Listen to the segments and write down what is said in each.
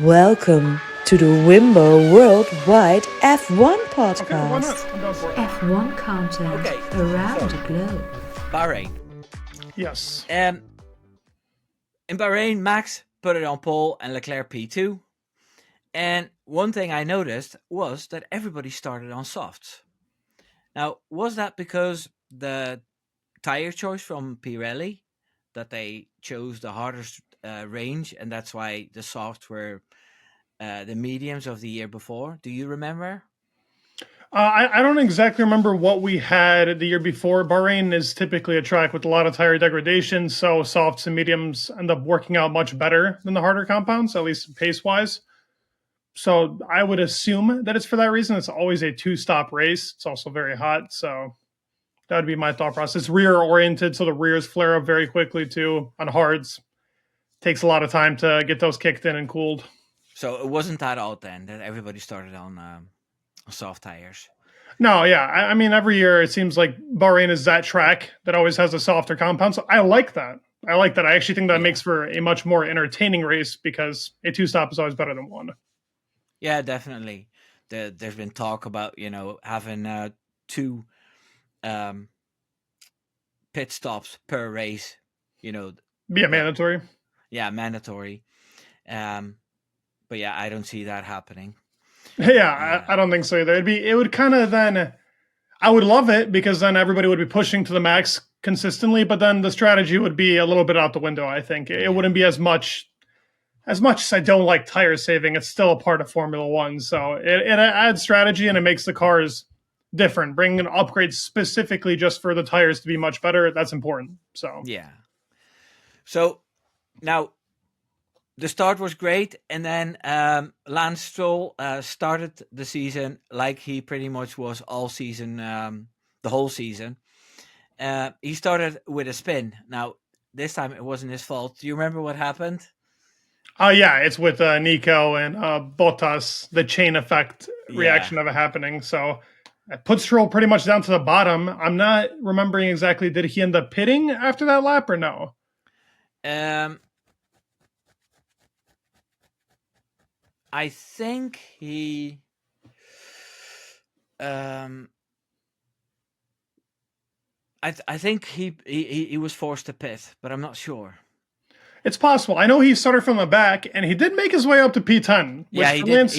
Welcome to the Wimbo Worldwide F1 Okay, why not? podcast. I'm down for it. F1 content around the globe. Bahrain. Yes. In Bahrain, Max put it on pole and Leclerc P2. And one thing I noticed was that everybody started on softs. Now, was that because the tire choice from Pirelli, that they chose the hardest range, and that's why the softs were the mediums of the year before? Do you remember? I don't exactly remember what we had the year before. Bahrain is typically a track with a lot of tire degradation, so softs and mediums end up working out much better than the harder compounds, at least pace-wise. So I would assume that it's for that reason. It's always a two-stop race. It's also very hot, so that would be my thought process. Rear-oriented, so the rears flare up very quickly, too, on hards. Takes a lot of time to get those kicked in and cooled. So it wasn't that odd then that everybody started on soft tires. No, yeah. I mean, every year it seems like Bahrain is that track that always has a softer compound. So I like that. I actually think that makes for a much more entertaining race because a two-stop is always better than one. Yeah, definitely. There's been talk about having two pit stops per race. Be a mandatory. Yeah, mandatory. But yeah, I don't see that happening. Yeah, I don't think so either. It would kind of then. I would love it because then everybody would be pushing to the max consistently, but then the strategy would be a little bit out the window. I think it wouldn't be as much. As much as I don't like tire saving, it's still a part of Formula One. So it adds strategy and it makes the cars different. Bringing an upgrade specifically just for the tires to be much better, that's important. So yeah. So now the start was great, and then Lance Stroll started the season like he pretty much was all season, the whole season. He started with a spin. Now this time it wasn't his fault. Do you remember what happened? Yeah, it's with Nico and Bottas, the chain effect reaction of it happening. So it puts Stroll pretty much down to the bottom. I'm not remembering exactly. Did he end up pitting after that lap or no? I think he. I think he was forced to pit, but I'm not sure. It's possible. I know he started from the back, and he did make his way up to P10. Yeah, he did.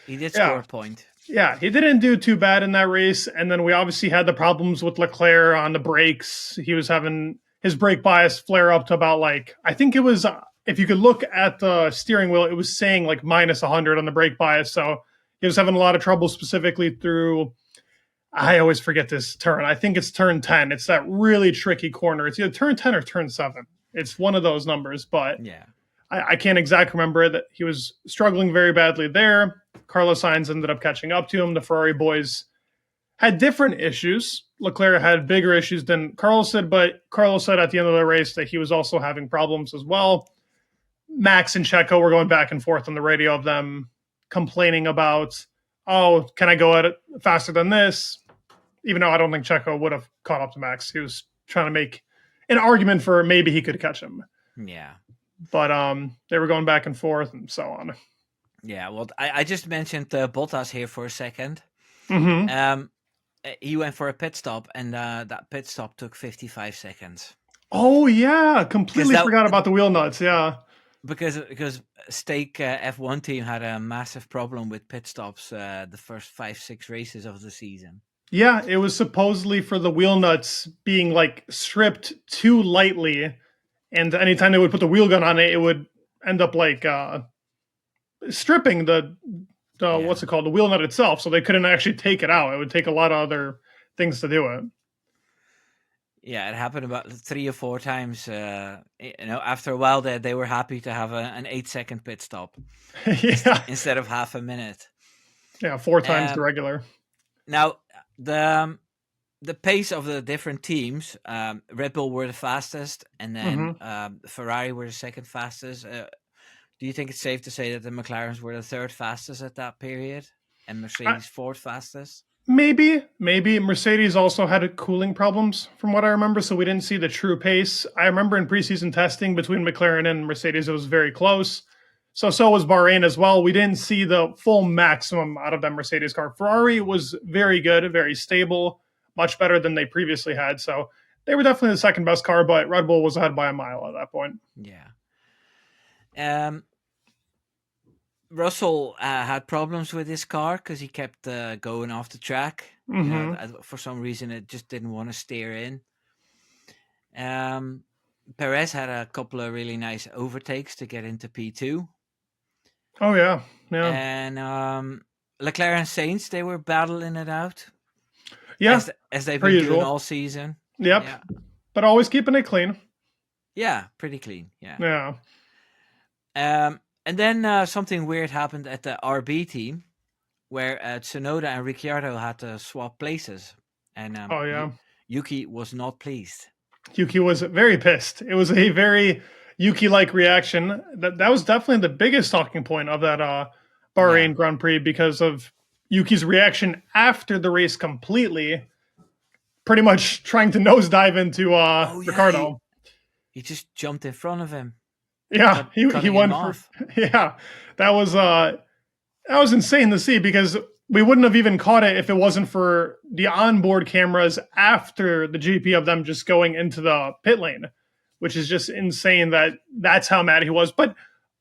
He did score a point. Yeah, he didn't do too bad in that race. And then we obviously had the problems with Leclerc on the brakes. He was having his brake bias flare up to about I think it was, if you could look at the steering wheel, it was saying minus 100 on the brake bias. So he was having a lot of trouble specifically through, I always forget this turn. I think it's turn 10. It's that really tricky corner. It's either turn 10 or turn 7. It's one of those numbers, but yeah, I can't exactly remember that he was struggling very badly there. Carlos Sainz ended up catching up to him. The Ferrari boys had different issues. Leclerc had bigger issues than Carlos said, but Carlos said at the end of the race that he was also having problems as well. Max and Checo were going back and forth on the radio of them complaining about, oh, can I go at it faster than this? Even though I don't think Checo would have caught up to Max. He was trying to make an argument for maybe he could catch him. Yeah. But they were going back and forth and so on. Yeah, well, I just mentioned Bottas here for a second. Mm-hmm. He went for a pit stop, and that pit stop took 55 seconds. Oh, yeah. Completely forgot about the wheel nuts, yeah. Because Stake F1 team had a massive problem with pit stops the first 5-6 races of the season. Yeah, it was supposedly for the wheel nuts being stripped too lightly, and anytime they would put the wheel gun on it, it would end up stripping the what's it called, the wheel nut itself, so they couldn't actually take it out. It would take a lot of other things to do it. Yeah, it happened about 3 or 4 times. After a while, they were happy to have an 8-second pit stop instead of half a minute. Yeah, 4 times the regular. Now, the pace of the different teams, Red Bull were the fastest, and then Ferrari were the second fastest. Do you think it's safe to say that the McLarens were the third fastest at that period, and Mercedes fourth fastest? Maybe Mercedes also had cooling problems from what I remember, so we didn't see the true pace. I remember in preseason testing between McLaren and Mercedes, it was very close. So was Bahrain as well. We didn't see the full maximum out of that Mercedes car. Ferrari was very good, very stable, much better than they previously had. So they were definitely the second best car, but Red Bull was ahead by a mile at that point. Yeah. Russell had problems with his car because he kept going off the track. For some reason, it just didn't want to steer in. Perez had a couple of really nice overtakes to get into P2. Oh, yeah. And Leclerc and Sainz, they were battling it out. Yeah. As they've been doing all season. Yep. Yeah. But always keeping it clean. Yeah, pretty clean. Yeah. And then something weird happened at the RB team where Tsunoda and Ricciardo had to swap places. And Yuki was not pleased. Yuki was very pissed. It was a very Yuki-like reaction. That was definitely the biggest talking point of that Bahrain Grand Prix because of Yuki's reaction after the race completely, pretty much trying to nosedive into Ricciardo. He just jumped in front of him. Yeah, he went for. Yeah, that was insane to see because we wouldn't have even caught it if it wasn't for the onboard cameras after the GP of them just going into the pit lane, which is just insane that's how mad he was. But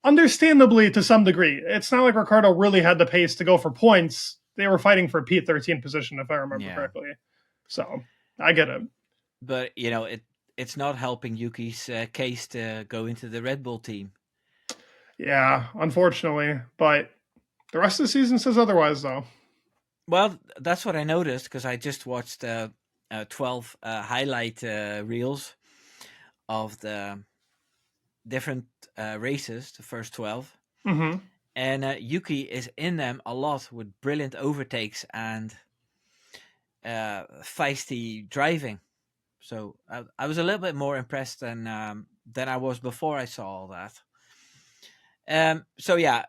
understandably, to some degree, it's not like Ricciardo really had the pace to go for points. They were fighting for P13 position, if I remember correctly. So I get it. But it's not helping Yuki's case to go into the Red Bull team. Yeah, unfortunately. But the rest of the season says otherwise, though. Well, that's what I noticed because I just watched 12 highlight reels of the different races, the first 12. Mm-hmm. And Yuki is in them a lot with brilliant overtakes and feisty driving. So I was a little bit more impressed than I was before I saw all that. So yeah,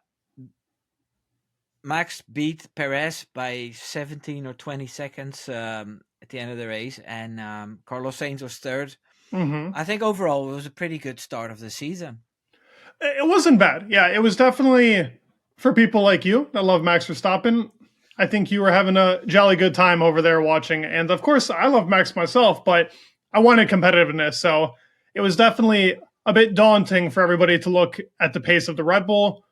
Max beat Perez by 17 or 20 seconds at the end of the race, and Carlos Sainz was third. Mm-hmm. I think overall it was a pretty good start of the season. It wasn't bad. Yeah, it was definitely for people like you that love Max Verstappen. I think you were having a jolly good time over there watching. And of course, I love Max myself, but I wanted competitiveness. So it was definitely a bit daunting for everybody to look at the pace of the Red Bull.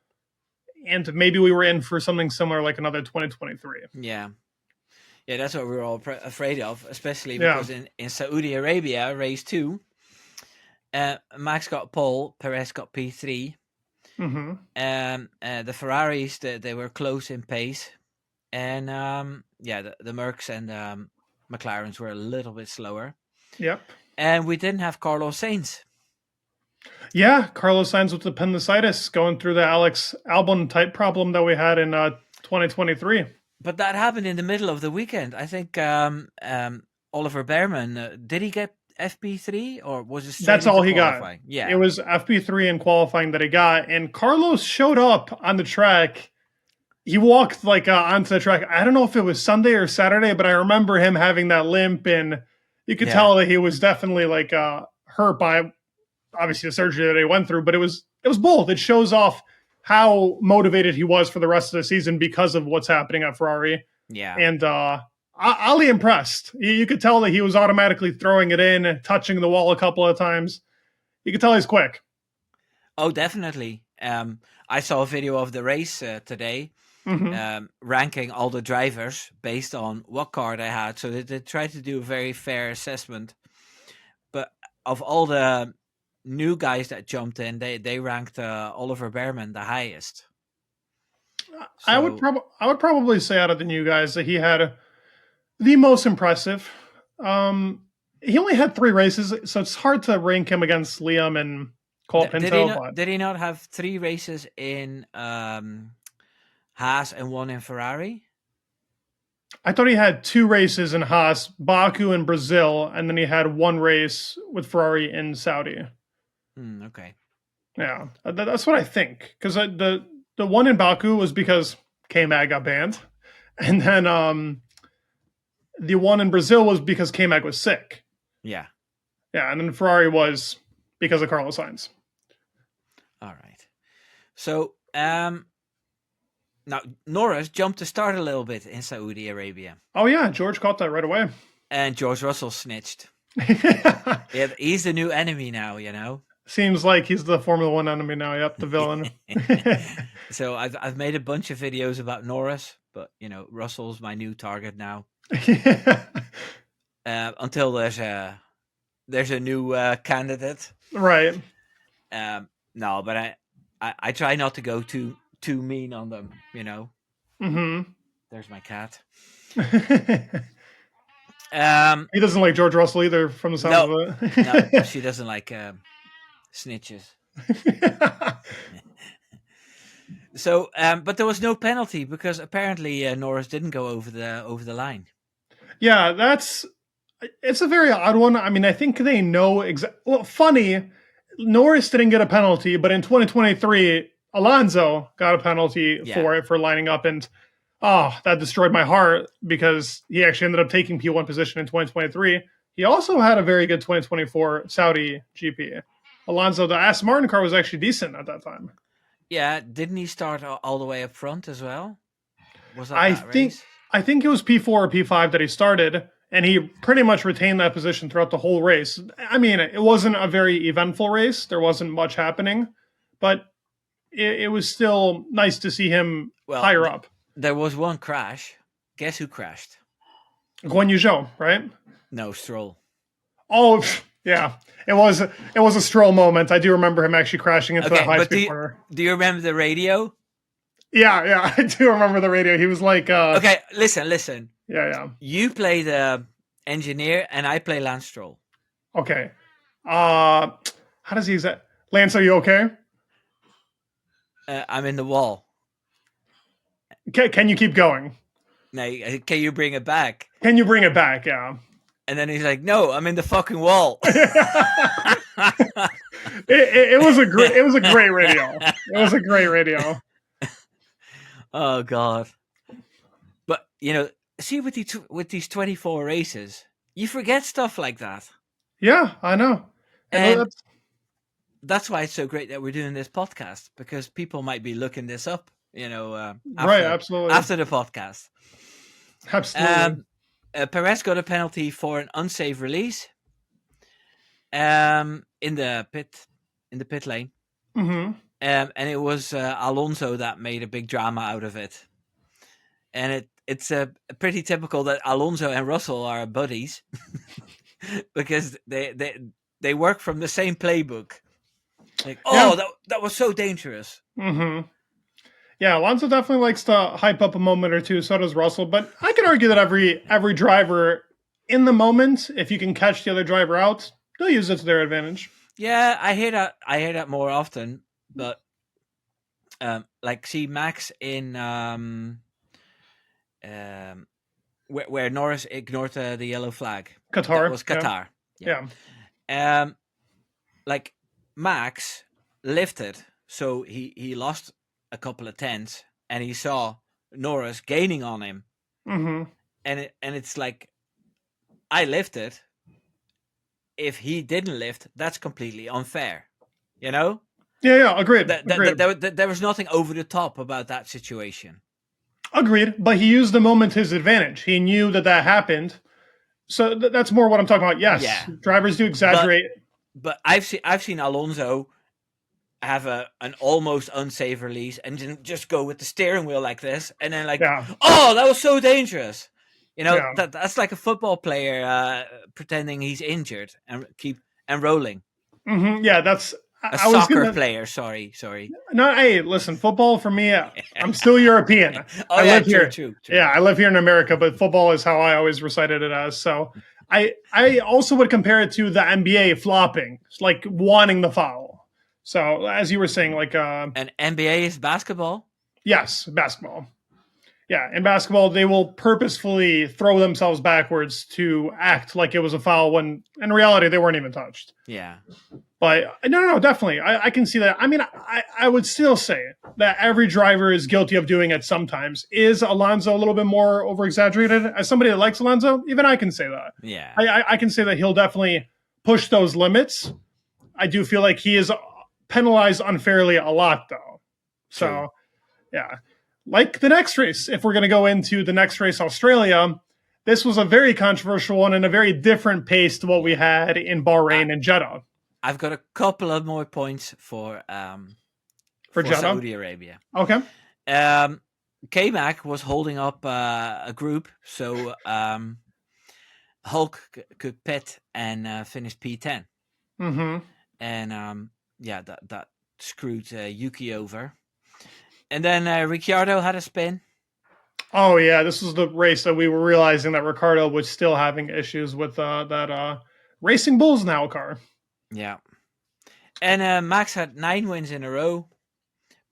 And maybe we were in for something similar like another 2023. Yeah. Yeah, that's what we were all afraid of, especially because in Saudi Arabia, race 2, Max got pole, Perez got P3. Mm-hmm. The Ferraris, they were close in pace. And the Mercs and McLarens were a little bit slower. Yep. And we didn't have Carlos Sainz. Yeah, Carlos Sainz with appendicitis going through the Alex Albon type problem that we had in 2023. But that happened in the middle of the weekend. I think Oliver Behrman, did he get FP3 or was it straight That's all he qualifying? Got. Yeah. It was FP3 in qualifying that he got. And Carlos showed up on the track. He walked onto the track. I don't know if it was Sunday or Saturday, but I remember him having that limp, and you could tell that he was definitely hurt by obviously the surgery that he went through. But it was bold. It shows off how motivated he was for the rest of the season because of what's happening at Ferrari. Yeah, and Ali impressed. You could tell that he was automatically throwing it in, touching the wall a couple of times. You could tell he's quick. Oh, definitely. I saw a video of the race today. Mm-hmm. Ranking all the drivers based on what car they had. So they tried to do a very fair assessment. But of all the new guys that jumped in, they ranked Oliver Behrman the highest. So, I would probably say out of the new guys that he had the most impressive. He only had 3 races, so it's hard to rank him against Liam and Cole Pinto. Did he not have 3 races in Haas and 1 in Ferrari? I thought he had 2 races in Haas, Baku and Brazil, and then he had 1 race with Ferrari in Saudi. Okay. Yeah, that's what I think. Because the one in Baku was because K-Mag got banned. And then the one in Brazil was because K-Mag was sick. Yeah. Yeah, and then Ferrari was because of Carlos Sainz. All right. So Now, Norris jumped the start a little bit in Saudi Arabia. Oh, yeah. George caught that right away. And George Russell snitched. Yeah, he's the new enemy now, you know? Seems like he's the Formula One enemy now. Yep, the villain. So I've made a bunch of videos about Norris, but, you know, Russell's my new target now. Until there's a new candidate. Right. No, but I try not to go too mean on them, you know. Mm-hmm. There's my cat. He doesn't like George Russell either, from the sound of it. No, she doesn't like snitches. So, but there was no penalty because apparently Norris didn't go over the line. Yeah, it's a very odd one. I mean, I think they know well, funny, Norris didn't get a penalty, but in 2023, Alonso got a penalty for lining up, and that destroyed my heart because he actually ended up taking P1 position in 2023. He also had a very good 2024 Saudi GP. Alonso, the Aston Martin car was actually decent at that time. Yeah, didn't he start all the way up front as well? Was that I think it was P4 or P5 that he started, and he pretty much retained that position throughout the whole race. I mean, it wasn't a very eventful race. There wasn't much happening, but it was still nice to see him higher up. There was one crash. Guess who crashed? Guan Yu Zhou, right? No, Stroll. Oh, yeah. It was a Stroll moment. I do remember him actually crashing into that high-speed corner. Do you remember the radio? Yeah, I do remember the radio. He was like... okay, listen. Yeah. You play the engineer, and I play Lance Stroll. Okay. How does he use that? Lance, are you okay? I'm in the wall. Can you keep going? No, can you bring it back? Can you bring it back? Yeah. And then he's like, "No, I'm in the fucking wall." it was a great radio. It was a great radio. Oh God! But you know, see with these 24 races, you forget stuff like that. Yeah, I know. And that's why it's so great that we're doing this podcast, because people might be looking this up. You know, absolutely after the podcast. Absolutely. Perez got a penalty for an unsafe release. In the pit lane. Mm-hmm. And it was Alonso that made a big drama out of it. And it's pretty typical that Alonso and Russell are buddies because they work from the same playbook. Like, that was so dangerous. Mm-hmm. Yeah, Alonso definitely likes to hype up a moment or two. So does Russell. But I could argue that every driver in the moment, if you can catch the other driver out, they'll use it to their advantage. Yeah, I hear that more often. But like, see Max in where Norris ignored the yellow flag. Qatar. That was Qatar. Yeah. Like Max lifted, so he lost a couple of tenths, and he saw Norris gaining on him. Mm-hmm. And it's like, I lifted. If he didn't lift, that's completely unfair. You know? Yeah, agreed. There was nothing over the top about that situation. Agreed, but he used the moment to his advantage. He knew that happened. So that's more what I'm talking about. Yes, drivers do exaggerate. But I've seen Alonso have an almost unsafe release and then just go with the steering wheel like this, and then oh, that was so dangerous. You know, that's like a football player pretending he's injured and keep rolling. Mm-hmm. Yeah, that's a soccer player. Sorry. No, hey, listen, football for me, I'm still European. I live here. True. Yeah, I live here in America, but football is how I always recited it as. So I also would compare it to the NBA flopping, like wanting the foul. So as you were saying, like and NBA is basketball. Yes, basketball. Yeah, in basketball, they will purposefully throw themselves backwards to act like it was a foul when in reality they weren't even touched. Yeah. But no, definitely. I can see that. I mean, I would still say that every driver is guilty of doing it sometimes. Is Alonso a little bit more over-exaggerated? As somebody that likes Alonso, even I can say that. Yeah. I can say that he'll definitely push those limits. I do feel like he is penalized unfairly a lot, though. So, yeah. Like the next race, if we're going to go into the next race, Australia, this was a very controversial one and a very different pace to what we had in Bahrain and Jeddah. I've got a couple of more points for Jeddah? Saudi Arabia. Okay. K-Mac was holding up a group, so Hulk could pit and finish P10. Mm-hmm. And that screwed Yuki over. And then Ricciardo had a spin. Oh, yeah. This was the race that we were realizing that Ricciardo was still having issues with that Racing Bulls now car. Yeah. And Max had 9 wins in a row.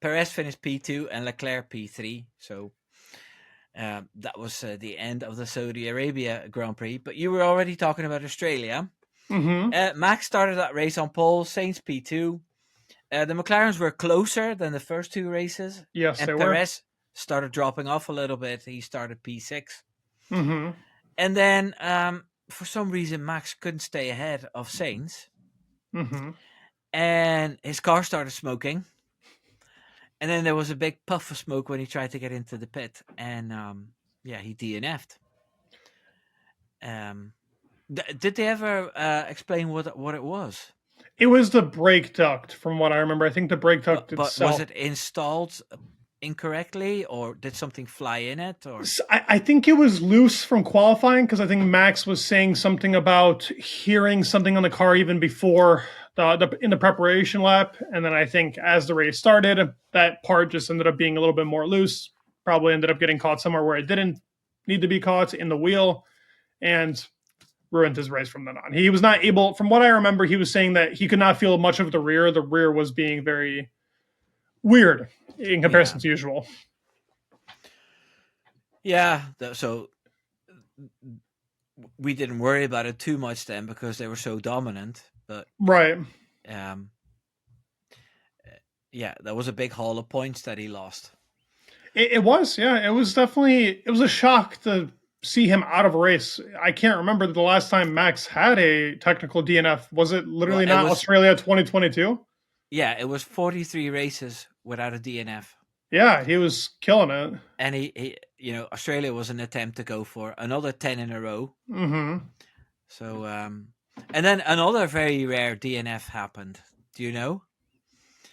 Perez finished P2 and Leclerc P3. So that was the end of the Saudi Arabia Grand Prix. But you were already talking about Australia. Mm-hmm. Max started that race on pole, Sainz P2. The McLarens were closer than the first 2 races. Yes, and they Perez started dropping off a little bit. He started P6. Mm-hmm. And then, for some reason, Max couldn't stay ahead of Sainz. Mm-hmm. And his car started smoking. And then there was a big puff of smoke when he tried to get into the pit. And, he DNF'd. Did they ever explain what it was? It was the brake duct, from what I remember. I think the brake duct But itself. was it installed incorrectly, or did something fly in it? Or I think it was loose from qualifying, because I think Max was saying something about hearing something on the car even before in the preparation lap. And then I think as the race started, that part just ended up being a little bit more loose. Probably ended up getting caught somewhere where it didn't need to be caught, in the wheel, and ruined his race from then on. He was not able, from what I remember, he was saying that he could not feel much of the rear. The rear was being very weird in comparison to usual. Yeah, so we didn't worry about it too much then because they were so dominant. But right, that was a big haul of points that he lost. It was, yeah. It was a shock to see him out of a race. I can't remember the last time Max had a technical DNF. Was it literally Australia 2022? Yeah, it was 43 races without a DNF. Yeah, he was killing it. And he Australia was an attempt to go for another 10 in a row. Mm-hmm. So, and then another very rare DNF happened. Do you know?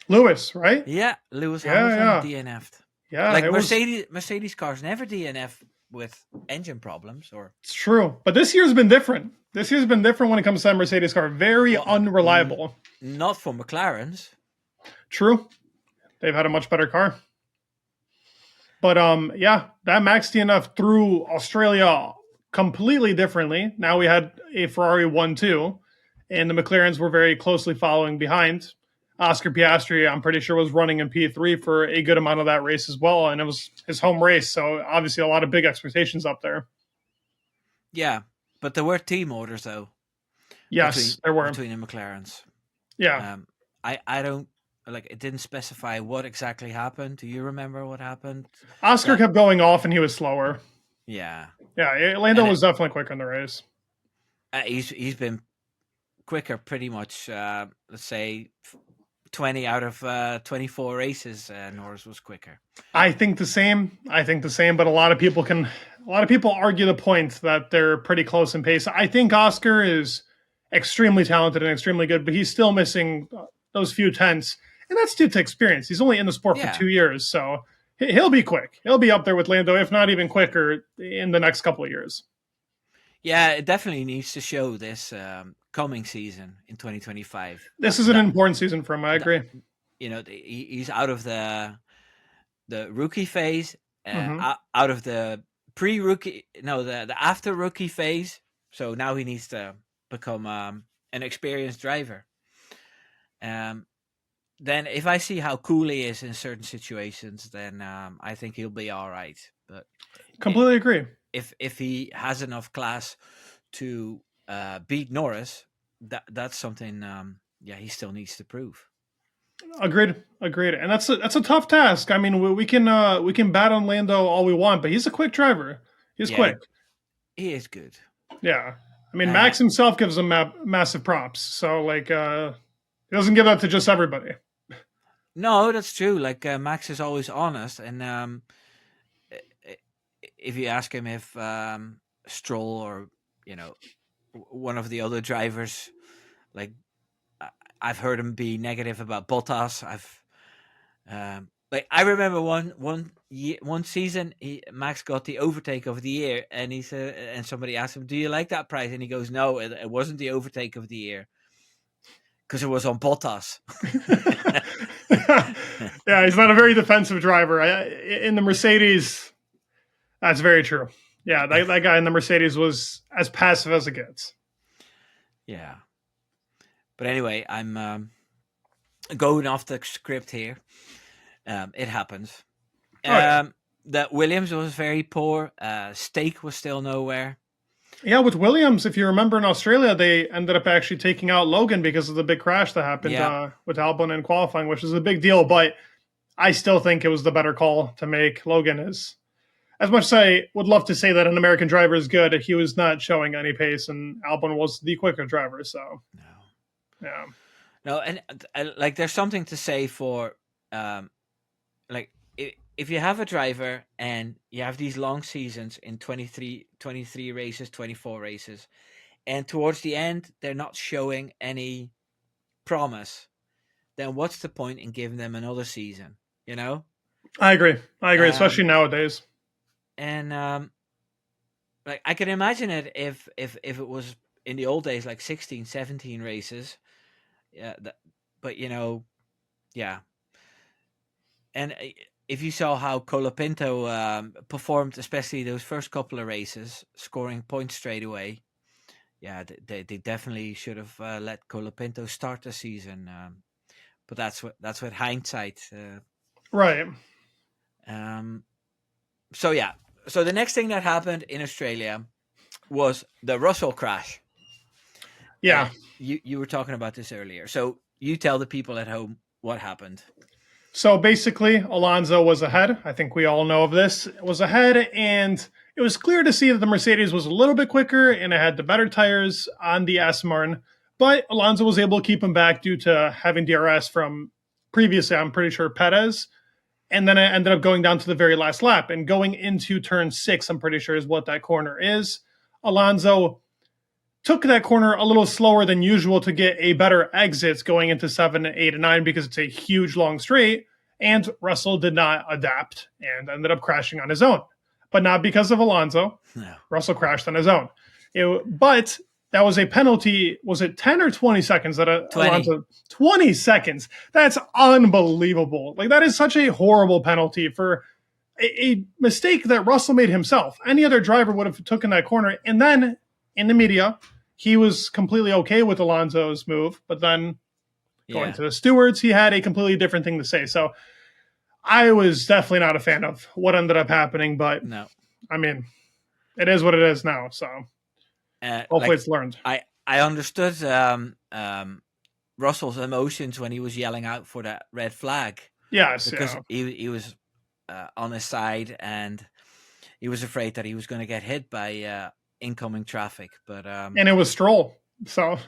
Lewis, right? Yeah, Lewis Hamilton DNF'd. Yeah, like Mercedes cars never DNF with engine problems, or it's true. But this year's been different. This year's been different when it comes to that Mercedes car. Very unreliable. Not for McLarens. True. They've had a much better car. But that Max DNF threw Australia completely differently. Now we had a Ferrari 1-2, and the McLarens were very closely following behind. Oscar Piastri, I'm pretty sure, was running in P3 for a good amount of that race as well, and it was his home race, so obviously a lot of big expectations up there. Yeah, but there were team orders, though. Yes, there were. Between the McLarens. Yeah. I don't, it didn't specify what exactly happened. Do you remember what happened? Oscar kept going off, and he was slower. Yeah. Yeah, Lando was definitely quicker in the race. He's been quicker pretty much, let's say, 20 out of 24 races. Norris was quicker. I think the same. But a lot of people argue the point that they're pretty close in pace. I think Oscar is extremely talented and extremely good, but he's still missing those few tenths, and that's due to experience. He's only in the sport for 2 years, so he'll be quick. He'll be up there with Lando, if not even quicker, in the next couple of years. Yeah, it definitely needs to show this coming season in 2025. This is an important season for him. I agree. He's out of the rookie phase, out of the the after rookie phase. So now he needs to become an experienced driver. Then if I see how cool he is in certain situations, then I think he'll be all right. But completely agree. If he has enough class to beat Norris, that's something he still needs to prove. Agreed. And that's a tough task. I mean, we can bat on Lando all we want, but he's a quick driver. He's quick. He is good. Yeah. I mean, Max himself gives him massive props. So he doesn't give that to just everybody. No, that's true. Like Max is always honest, and if you ask him if Stroll or you know one of the other drivers, like I've heard him be negative about Bottas. Like I remember one season, Max got the overtake of the year, and he said, and somebody asked him, "Do you like that prize?" And he goes, "No, it wasn't the overtake of the year because it was on Bottas." Yeah, he's not a very defensive driver. In the Mercedes, that's very true. Yeah, that guy in the Mercedes was as passive as it gets. Yeah, but anyway, I'm going off the script here. It happens. That Williams was very poor. Stake was still nowhere. Yeah, with Williams, if you remember in Australia, they ended up actually taking out Logan because of the big crash that happened with Albon in qualifying, which is a big deal. But I still think it was the better call to make. Logan is, as much as I would love to say that an American driver is good, he was not showing any pace, and Albon was the quicker driver. So, no, and like there's something to say for, like if you have a driver and you have these long seasons in 23 races, 24 races, and towards the end they're not showing any promise, then what's the point in giving them another season? You know? I agree, especially nowadays. And like I can imagine it if it was in the old days, like 16, 17 races. Yeah, but yeah. And if you saw how Colapinto performed, especially those first couple of races, scoring points straight away, yeah, they definitely should have let Colapinto start the season. But that's what hindsight. Right. So yeah. So the next thing that happened in Australia was the Russell crash. Yeah. You were talking about this earlier. So you tell the people at home what happened. So basically, Alonso was ahead. I think we all know of this. It was ahead, and it was clear to see that the Mercedes was a little bit quicker and it had the better tires on the Asmarn. But Alonso was able to keep him back due to having DRS from previously, I'm pretty sure, Perez. And then it ended up going down to the very last lap. And going into turn 6, I'm pretty sure, is what that corner is. Alonso took that corner a little slower than usual to get a better exit going into 7, 8, and 9 because it's a huge long straight. And Russell did not adapt and ended up crashing on his own. But not because of Alonso. No. Russell crashed on his own. But that was a penalty. Was it 10 or 20 seconds that 20. Alonso? 20 seconds. That's unbelievable. Like, that is such a horrible penalty for a mistake that Russell made himself. Any other driver would have taken that corner. And then in the media, he was completely okay with Alonso's move. But then going to the stewards, he had a completely different thing to say. So I was definitely not a fan of what ended up happening. But no, I mean, it is what it is now. So hopefully it's learned. I understood Russell's emotions when he was yelling out for that red flag. Yes, because he was on his side and he was afraid that he was going to get hit by incoming traffic. But and it was Stroll, so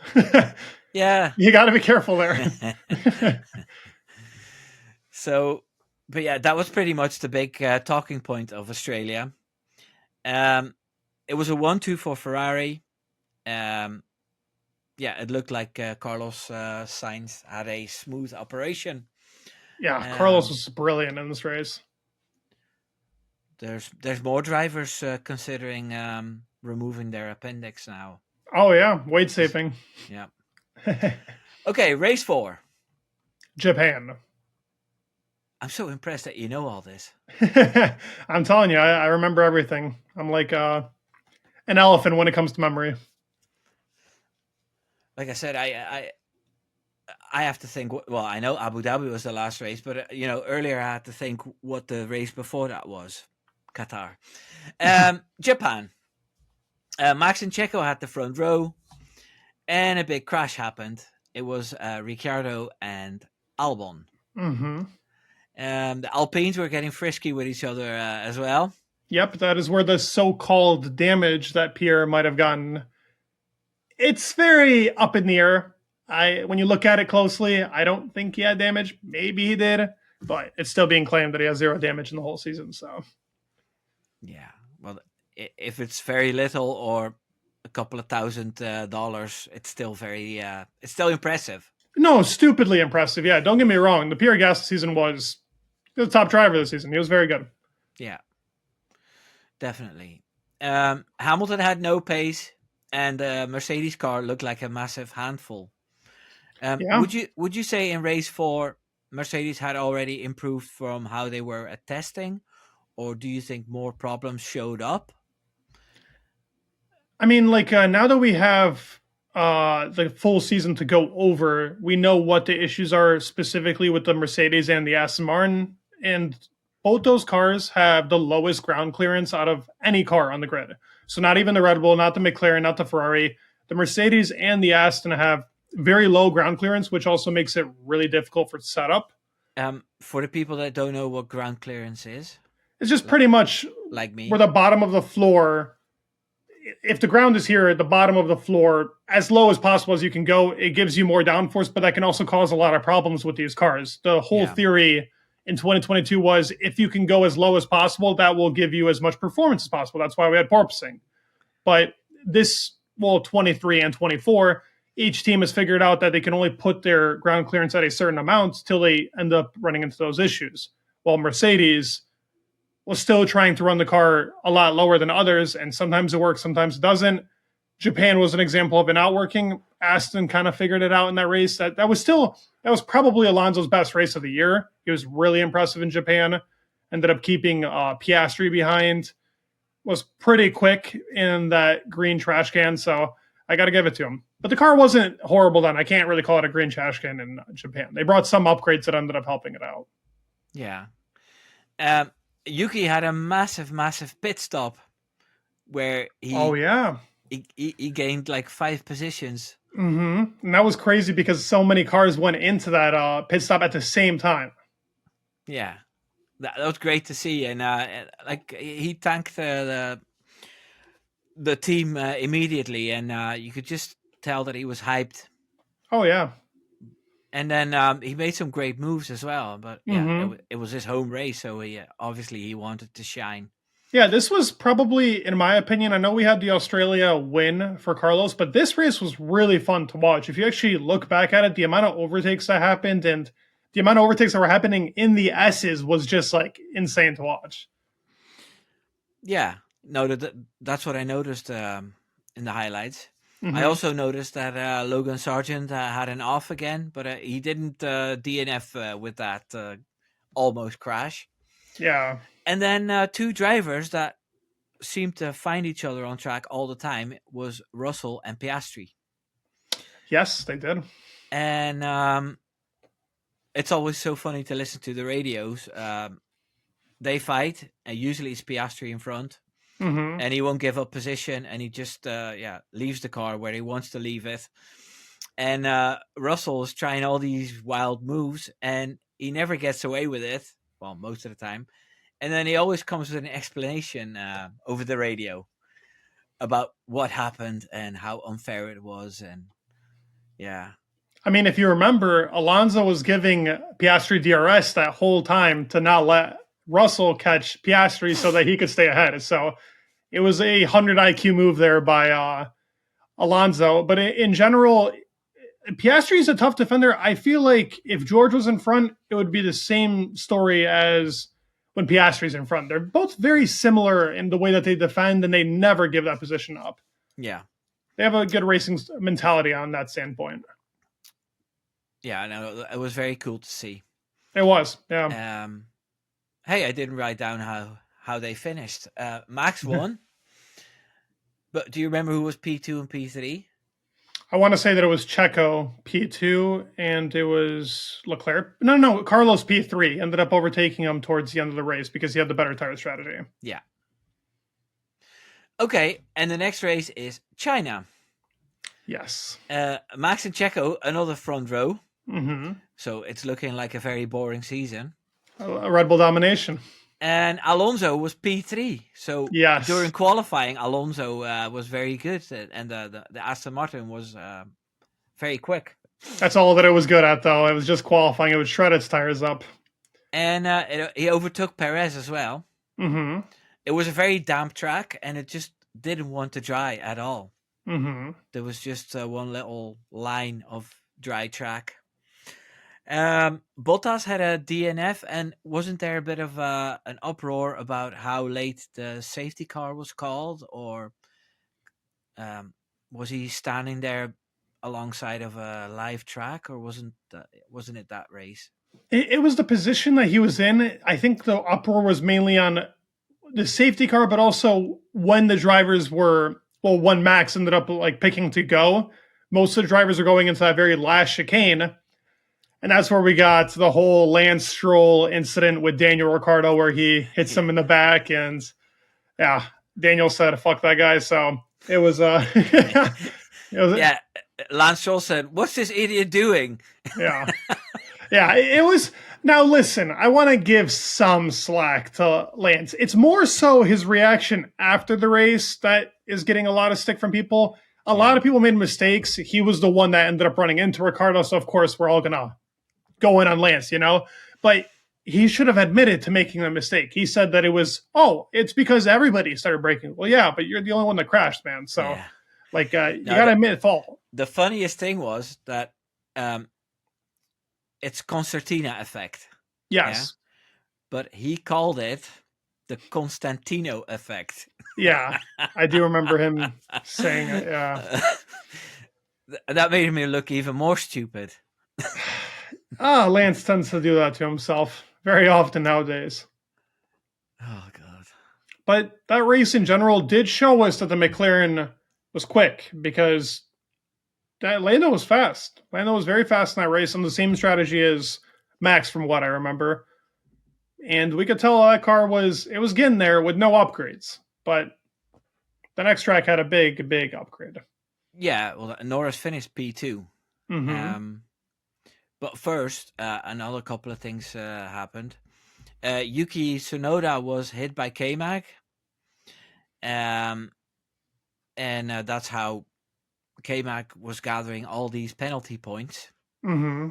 yeah, you got to be careful there. So, but yeah, that was pretty much the big talking point of Australia. It was a 1-2 for Ferrari. It looked like Carlos Sainz had a smooth operation. Yeah, Carlos was brilliant in this race. There's more drivers considering removing their appendix now. Oh yeah, weight saving. Yeah. Okay, race 4. Japan. I'm so impressed that you know all this. I'm telling you, I remember everything. I'm like an elephant when it comes to memory. Like I said, I have to think. Well, I know Abu Dhabi was the last race, but earlier I had to think what the race before that was. Qatar, Japan. Max and Checo had the front row, and a big crash happened. It was Ricciardo and Albon. Mm-hmm. The Alpines were getting frisky with each other as well. Yep, that is where the so-called damage that Pierre might have gotten. It's very up in the air. When you look at it closely, I don't think he had damage. Maybe he did, but it's still being claimed that he has 0 damage in the whole season. So Yeah. Well, if it's very little or a couple of $1,000, it's still it's still impressive. no, stupidly impressive. Yeah, don't get me wrong. The Pierre Gasly season was the top driver this season. He was very good. Yeah, definitely. Hamilton had no pace, and the Mercedes car looked like a massive handful. Yeah. Would you say in race 4 Mercedes had already improved from how they were at testing, or do you think more problems showed up? I mean, like now that we have the full season to go over, we know what the issues are specifically with the Mercedes and the Aston Martin, and both those cars have the lowest ground clearance out of any car on the grid. So not even the Red Bull, not the McLaren, not the Ferrari. The Mercedes and the Aston have very low ground clearance, which also makes it really difficult for setup. For the people that don't know what ground clearance is, It's just pretty much like me, where the bottom of the floor, if the ground is here at the bottom of the floor, as low as possible as you can go, it gives you more downforce, but that can also cause a lot of problems with these cars. The whole theory in 2022 was if you can go as low as possible, that will give you as much performance as possible. That's why we had porpoising. But this, 23 and 24, each team has figured out that they can only put their ground clearance at a certain amount till they end up running into those issues. While Mercedes was still trying to run the car a lot lower than others, and sometimes it works, sometimes it doesn't. Japan was an example of it not working. Aston kind of figured it out in that race. That was probably Alonso's best race of the year. He was really impressive in Japan. Ended up keeping Piastri behind. Was pretty quick in that green trash can, so I got to give it to him. But the car wasn't horrible then. I can't really call it a green trash can in Japan. They brought some upgrades that ended up helping it out. Yeah. Yuki had a massive pit stop where he he gained like 5 positions. Mm-hmm. And that was crazy because so many cars went into that pit stop at the same time. Yeah, that was great to see, and like he thanked the team immediately, and you could just tell that he was hyped. Oh yeah. And then he made some great moves as well, but it was his home race, so he wanted to shine. Yeah, this was probably, in my opinion, I know we had the Australia win for Carlos, but this race was really fun to watch. If you actually look back at it, the amount of overtakes that happened and the amount of overtakes that were happening in the S's was just like insane to watch. Yeah, no, that's what I noticed in the highlights. I also noticed that Logan Sargent had an off again, but he didn't DNF with that almost crash. Yeah. And then 2 drivers that seemed to find each other on track all the time was Russell and Piastri. Yes, they did. And it's always so funny to listen to the radios. They fight, and usually it's Piastri in front. And he won't give up position, and he just leaves the car where he wants to leave it. And Russell is trying all these wild moves, and he never gets away with it. Well, most of the time. And then he always comes with an explanation over the radio about what happened and how unfair it was. And yeah. I mean, if you remember, Alonso was giving Piastri DRS that whole time to not let Russell catch Piastri so that he could stay ahead. So it was a 100 IQ move there by Alonso. But in general, Piastri is a tough defender. I feel like if George was in front, it would be the same story as when Piastri's in front. They're both very similar in the way that they defend, and they never give that position up. Yeah. They have a good racing mentality on that standpoint. Yeah, no, it was very cool to see. It was, yeah. Hey, I didn't write down how they finished. Max won. But do you remember who was P2 and P3? I want to say that it was Checo P2 and it was Leclerc. No, Carlos P3 ended up overtaking him towards the end of the race because he had the better tire strategy. Yeah. Okay, and the next race is China. Yes. Max and Checo, another front row. Mm-hmm. So it's looking like a very boring season. A Red Bull domination. And Alonso was P3. So yes. During qualifying, Alonso was very good. And the Aston Martin was very quick. That's all that it was good at, though. It was just qualifying. It would shred its tires up. And he overtook Perez as well. Mm-hmm. It was a very damp track, and it just didn't want to dry at all. Mm-hmm. There was just one little line of dry track. Bottas had a DNF, and wasn't there a bit of an uproar about how late the safety car was called, or was he standing there alongside of a live track, or wasn't it that race? It was the position that he was in. I think the uproar was mainly on the safety car, but also when the drivers were, well, when Max ended up like picking to go, most of the drivers are going into that very last chicane. And that's where we got the whole Lance Stroll incident with Daniel Ricciardo, where he hits him in the back. And yeah, Daniel said, fuck that guy. So it was, Yeah, Lance Stroll said, "What's this idiot doing?" yeah. Yeah, it was. Now, listen, I want to give some slack to Lance. It's more so his reaction after the race that is getting a lot of stick from people. A lot of people made mistakes. He was the one that ended up running into Ricardo. So, of course, we're all going to go in on Lance, But he should have admitted to making a mistake. He said that it was, it's because everybody started braking. Well, yeah, but you're the only one that crashed, man. So, you got to admit fault. The funniest thing was that it's concertina effect. Yes. Yeah? But he called it the Constantino effect. Yeah, I do remember him saying it, yeah. That made me look even more stupid. Lance tends to do that to himself very often nowadays. Oh, God. But that race in general did show us that the McLaren was quick, because Lando was fast. Lando was very fast in that race, on the same strategy as Max, from what I remember. And we could tell that car was getting there with no upgrades. But the next track had a big, big upgrade. Yeah, well, Norris finished P2. Mm-hmm. But first, another couple of things happened. Yuki Tsunoda was hit by K-Mag. And that's how K-Mag was gathering all these penalty points. Mm-hmm.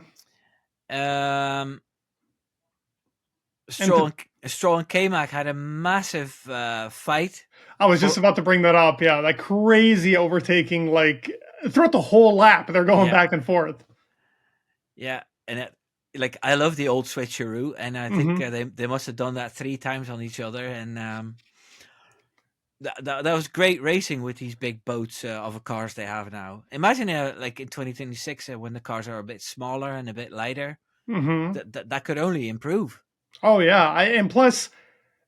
Stroll and K-Mag had a massive fight. I was just about to bring that up. Yeah, that crazy overtaking, like throughout the whole lap, they're going back and forth. Yeah, and I love the old switcheroo, and I think they must have done that 3 times on each other, and that was great racing with these big boats of cars they have now. Imagine like in 2026 when the cars are a bit smaller and a bit lighter, that could only improve. Oh yeah, and plus,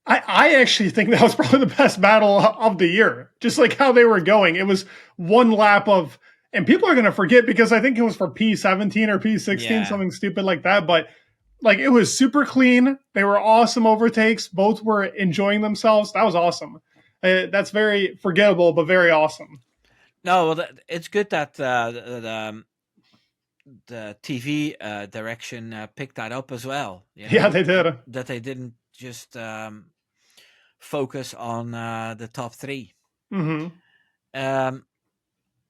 I actually think that was probably the best battle of the year. Just like how they were going, it was one lap of, and people are going to forget because I think it was for P17 or P16, something stupid like that. But like, it was super clean. They were awesome overtakes. Both were enjoying themselves. That was awesome. That's very forgettable, but very awesome. No, well, it's good that the TV direction picked that up as well. Yeah, they did. That they didn't just focus on the top 3.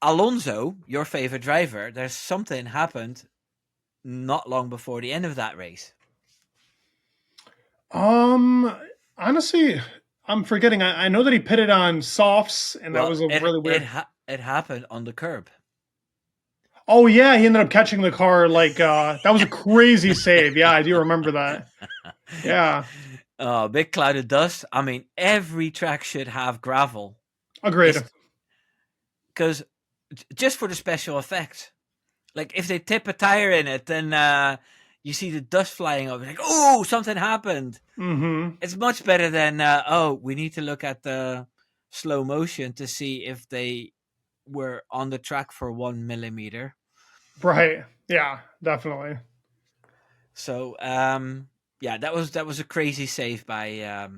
Alonso, your favorite driver, there's something happened not long before the end of that race. Honestly, I'm forgetting. I know that he pitted on softs, and that was really weird. It happened on the curb. Oh yeah, he ended up catching the car. Like that was a crazy save. Yeah, I do remember that. Yeah. Big cloud of dust. I mean, every track should have gravel. Agreed. Because just for the special effects, like if they tip a tire in it, then you see the dust flying over. Like, oh, something happened. It's much better than we need to look at the slow motion to see if they were on the track for 1 millimeter. Right. Yeah, definitely. So that was a crazy save by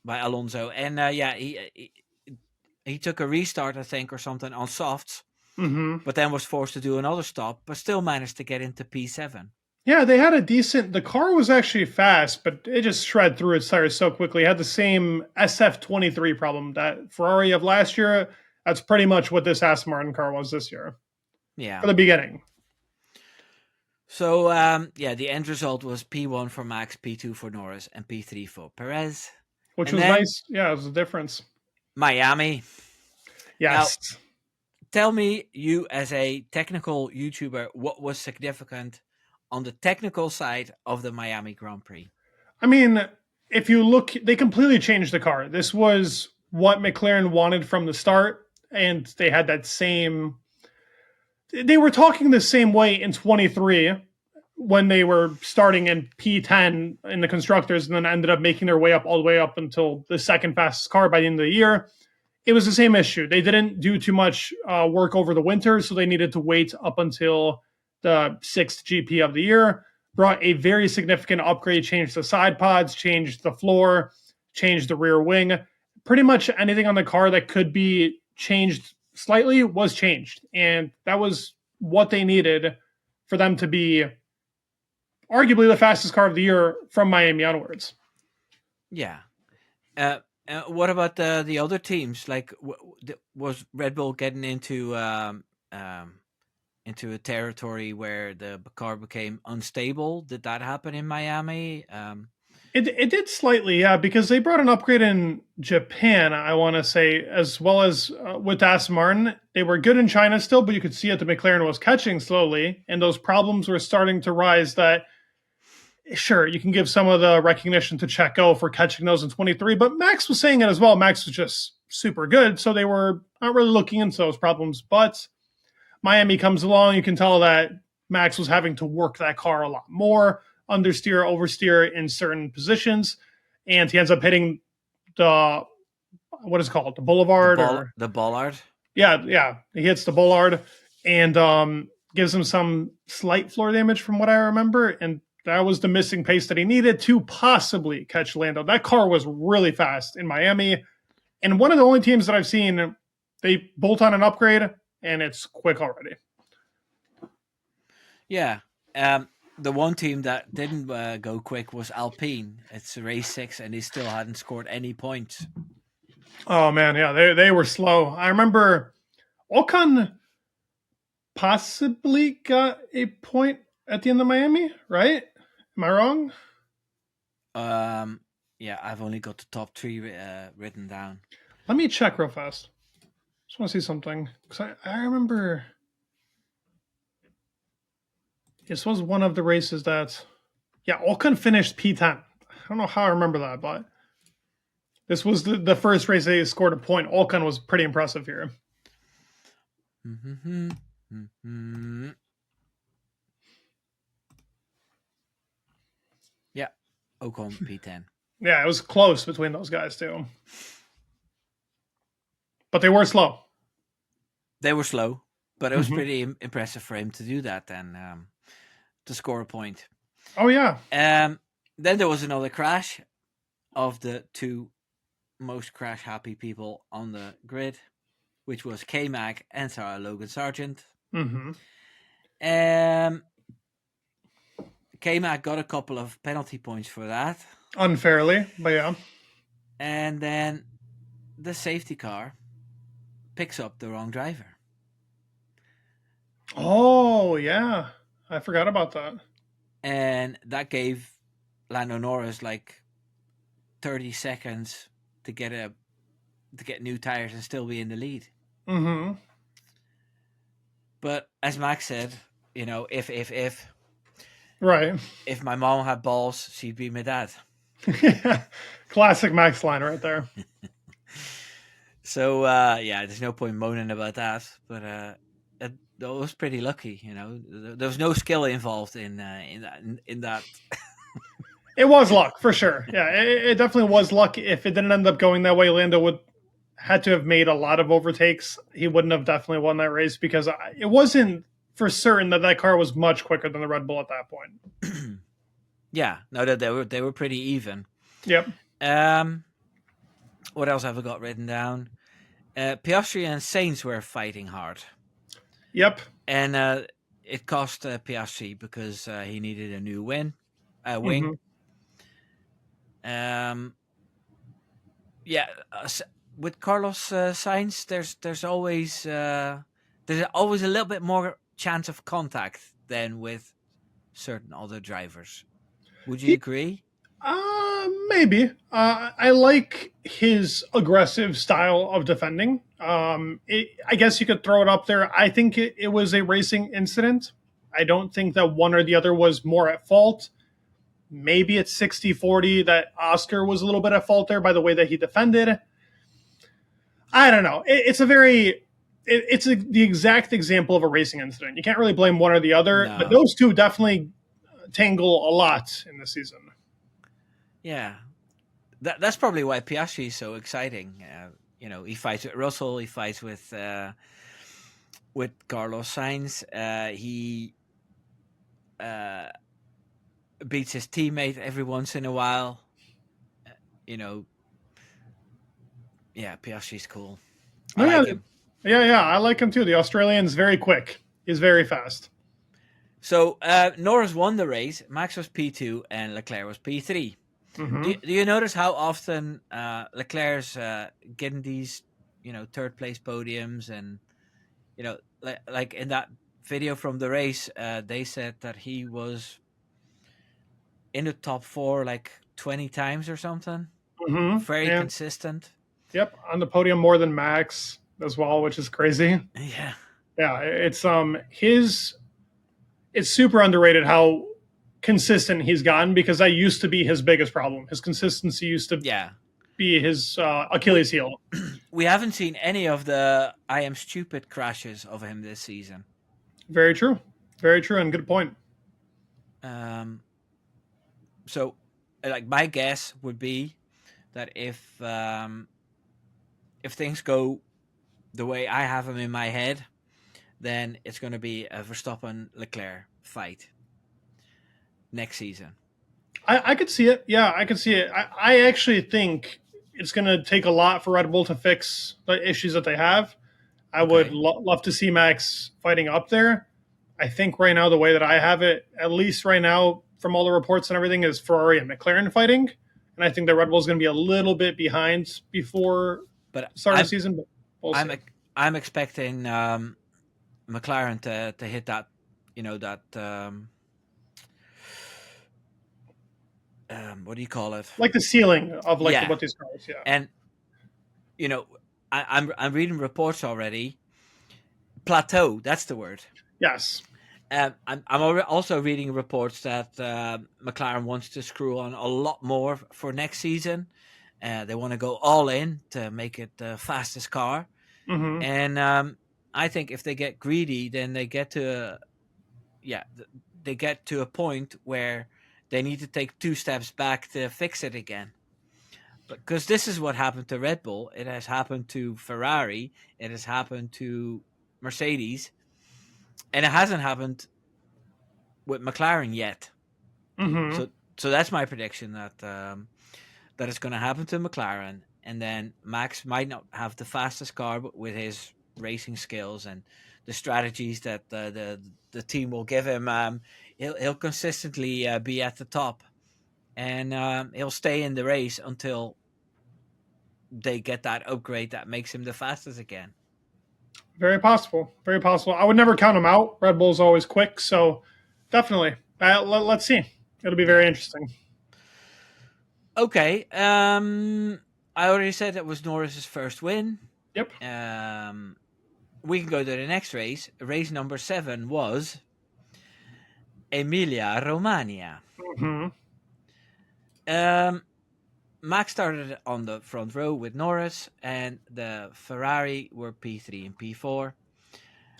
Alonso, and he took a restart, I think, or something on softs, but then was forced to do another stop, but still managed to get into P7. Yeah, they had the car was actually fast, but it just shred through its tires so quickly. It had the same SF23 problem that Ferrari of last year. That's pretty much what this Aston Martin car was this year. Yeah. For the beginning. So the end result was P1 for Max, P2 for Norris, and P3 for Perez. Which And was then nice. Yeah, it was a difference. Miami. Now, Yes. tell me, you as a technical YouTuber, what was significant on the technical side of the Miami Grand Prix? I mean, if you look, they completely changed the car. This was what McLaren wanted from the start, and they had that same. They were talking the same way in 23 when they were starting in P10 in the constructors, and then ended up making their way up all the way up until the second fastest car by the end of the year. It was the same issue. They didn't do too much work over the winter, so they needed to wait up until the sixth GP of the year. Brought a very significant upgrade, changed the side pods, changed the floor, changed the rear wing. Pretty much anything on the car that could be changed slightly was changed. And that was what they needed for them to be arguably the fastest car of the year from Miami onwards. Yeah. What about the other teams? Like, was Red Bull getting into a territory where the car became unstable? Did that happen in Miami? It did slightly, yeah, because they brought an upgrade in Japan, I want to say, as well as with Aston Martin. They were good in China still, but you could see that the McLaren was catching slowly, and those problems were starting to rise that, sure, you can give some of the recognition to Checo for catching those in 23, but Max was saying it as well. Max was just super good, so they were not really looking into those problems. But Miami comes along, you can tell that Max was having to work that car a lot more, understeer, oversteer in certain positions, and he ends up hitting the what is it called, the boulevard the bollard. Yeah, he hits the bollard and gives him some slight floor damage from what I remember, and that was the missing pace that he needed to possibly catch Lando. That car was really fast in Miami, and one of the only teams that I've seen, they bolt on an upgrade and it's quick already. Yeah. The one team that didn't go quick was Alpine. It's race 6, and they still hadn't scored any points. Oh man, yeah, they were slow. I remember Ocon possibly got a point at the end of Miami, right? Am I wrong? Yeah, I've only got the top 3 written down. Let me check real fast. Just want to see something, because I remember this was one of the races that, yeah, Ocon finished P10. I don't know how I remember that, but this was the first race they scored a point. Ocon was pretty impressive here. Yeah, Ocon P10. Yeah, it was close between those guys too. But they were slow. They were slow, but it was pretty impressive for him to do that and to score a point. Oh, yeah. Then there was another crash of the 2 most crash-happy people on the grid, which was K-Mag and Sarah Logan Sargent. K-Mag got a couple of penalty points for that. Unfairly, but yeah. And then the safety car picks up the wrong driver. Oh, yeah. I forgot about that. And that gave Lando Norris like 30 seconds to get new tires and still be in the lead. But as Max said, you know, if right, if my mom had balls, she'd be my dad. Classic Max line right there. So yeah, there's no point moaning about that. But it was pretty lucky, you know. There was no skill involved in that. It was luck for sure. Yeah, it definitely was luck. If it didn't end up going that way, Lando had to have made a lot of overtakes. He wouldn't have definitely won that race because it wasn't for certain that car was much quicker than the Red Bull at that point. Yeah, no, they were pretty even. Yep. What else have I got written down? Piastri and Sainz were fighting hard. Yep. And it cost Piastri because he needed a new wing. Yeah, with Carlos Sainz, there's always a little bit more chance of contact than with certain other drivers. Would you agree? Maybe. I like his aggressive style of defending. I guess you could throw it up there. I think it was a racing incident. I don't think that one or the other was more at fault. Maybe it's 60-40 that Oscar was a little bit at fault there by the way that he defended. I don't know. It's the exact example of a racing incident. You can't really blame one or the other, but No. those two definitely tangle a lot in the season. Yeah. That's probably why Piastri is so exciting. He fights with Russell. He fights with Carlos Sainz. He beats his teammate every once in a while. Piastri's cool. I like him. Yeah, I like him too. The Australian's very quick. He's very fast. So Norris won the race. Max was P2 and Leclerc was P3. Mm-hmm. Do you notice how often Leclerc's getting these, third place podiums, and like in that video from the race, they said that he was in the top 4 like 20 times or something. Mm-hmm. Very consistent. Yep, on the podium more than Max as well, which is crazy. Yeah. Yeah, it's super underrated how consistent he's gotten, because that used to be his biggest problem. His consistency used to be his Achilles heel. We haven't seen any of the I am stupid crashes of him this season. Very true, and good point. So, like, my guess would be that if things go the way I have them in my head, then it's going to be a Verstappen-Leclerc fight next season. I could see it. Yeah, I could see it. I actually think it's going to take a lot for Red Bull to fix the issues that they have. I would love to see Max fighting up there. I think right now, the way that I have it, at least right now, from all the reports and everything, is Ferrari and McLaren fighting. And I think that Red Bull is going to be a little bit behind before start of the season. But we'll see. I'm expecting McLaren to hit that, what do you call it? Like the ceiling of what these cars, yeah. And I'm reading reports already. Plateau, that's the word. Yes. I'm also reading reports that McLaren wants to screw on a lot more for next season. They want to go all in to make it the fastest car. Mm-hmm. And I think if they get greedy, then they get to a point where they need to take 2 steps back to fix it again. Because this is what happened to Red Bull. It has happened to Ferrari. It has happened to Mercedes. And it hasn't happened with McLaren yet. Mm-hmm. So that's my prediction, that it's going to happen to McLaren. And then Max might not have the fastest car, but with his racing skills and the strategies that the team will give him, he'll consistently be at the top. And he'll stay in the race until they get that upgrade that makes him the fastest again. Very possible. Very possible. I would never count him out. Red Bull's always quick, so definitely. Let's see. It'll be very interesting. Okay. I already said that was Norris's first win. Yep. We can go to the next race. Race number 7 was Emilia Romagna. Mm-hmm. Max started on the front row with Norris, and the Ferrari were P3 and P4.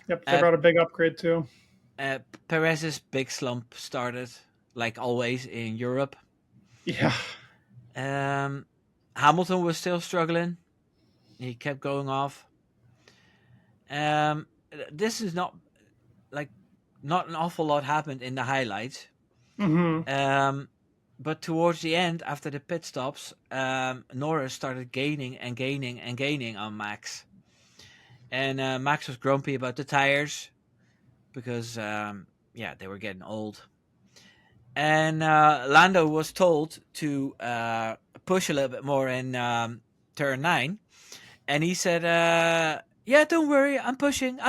Yep, they brought a big upgrade too. Perez's big slump started, like always in Europe. Yeah. Hamilton was still struggling. He kept going off. This is not an awful lot happened in the highlights. Mm-hmm. But towards the end, after the pit stops, Norris started gaining on Max. And Max was grumpy about the tires because, they were getting old. And Lando was told to push a little bit more in turn 9. And he said, don't worry, I'm pushing.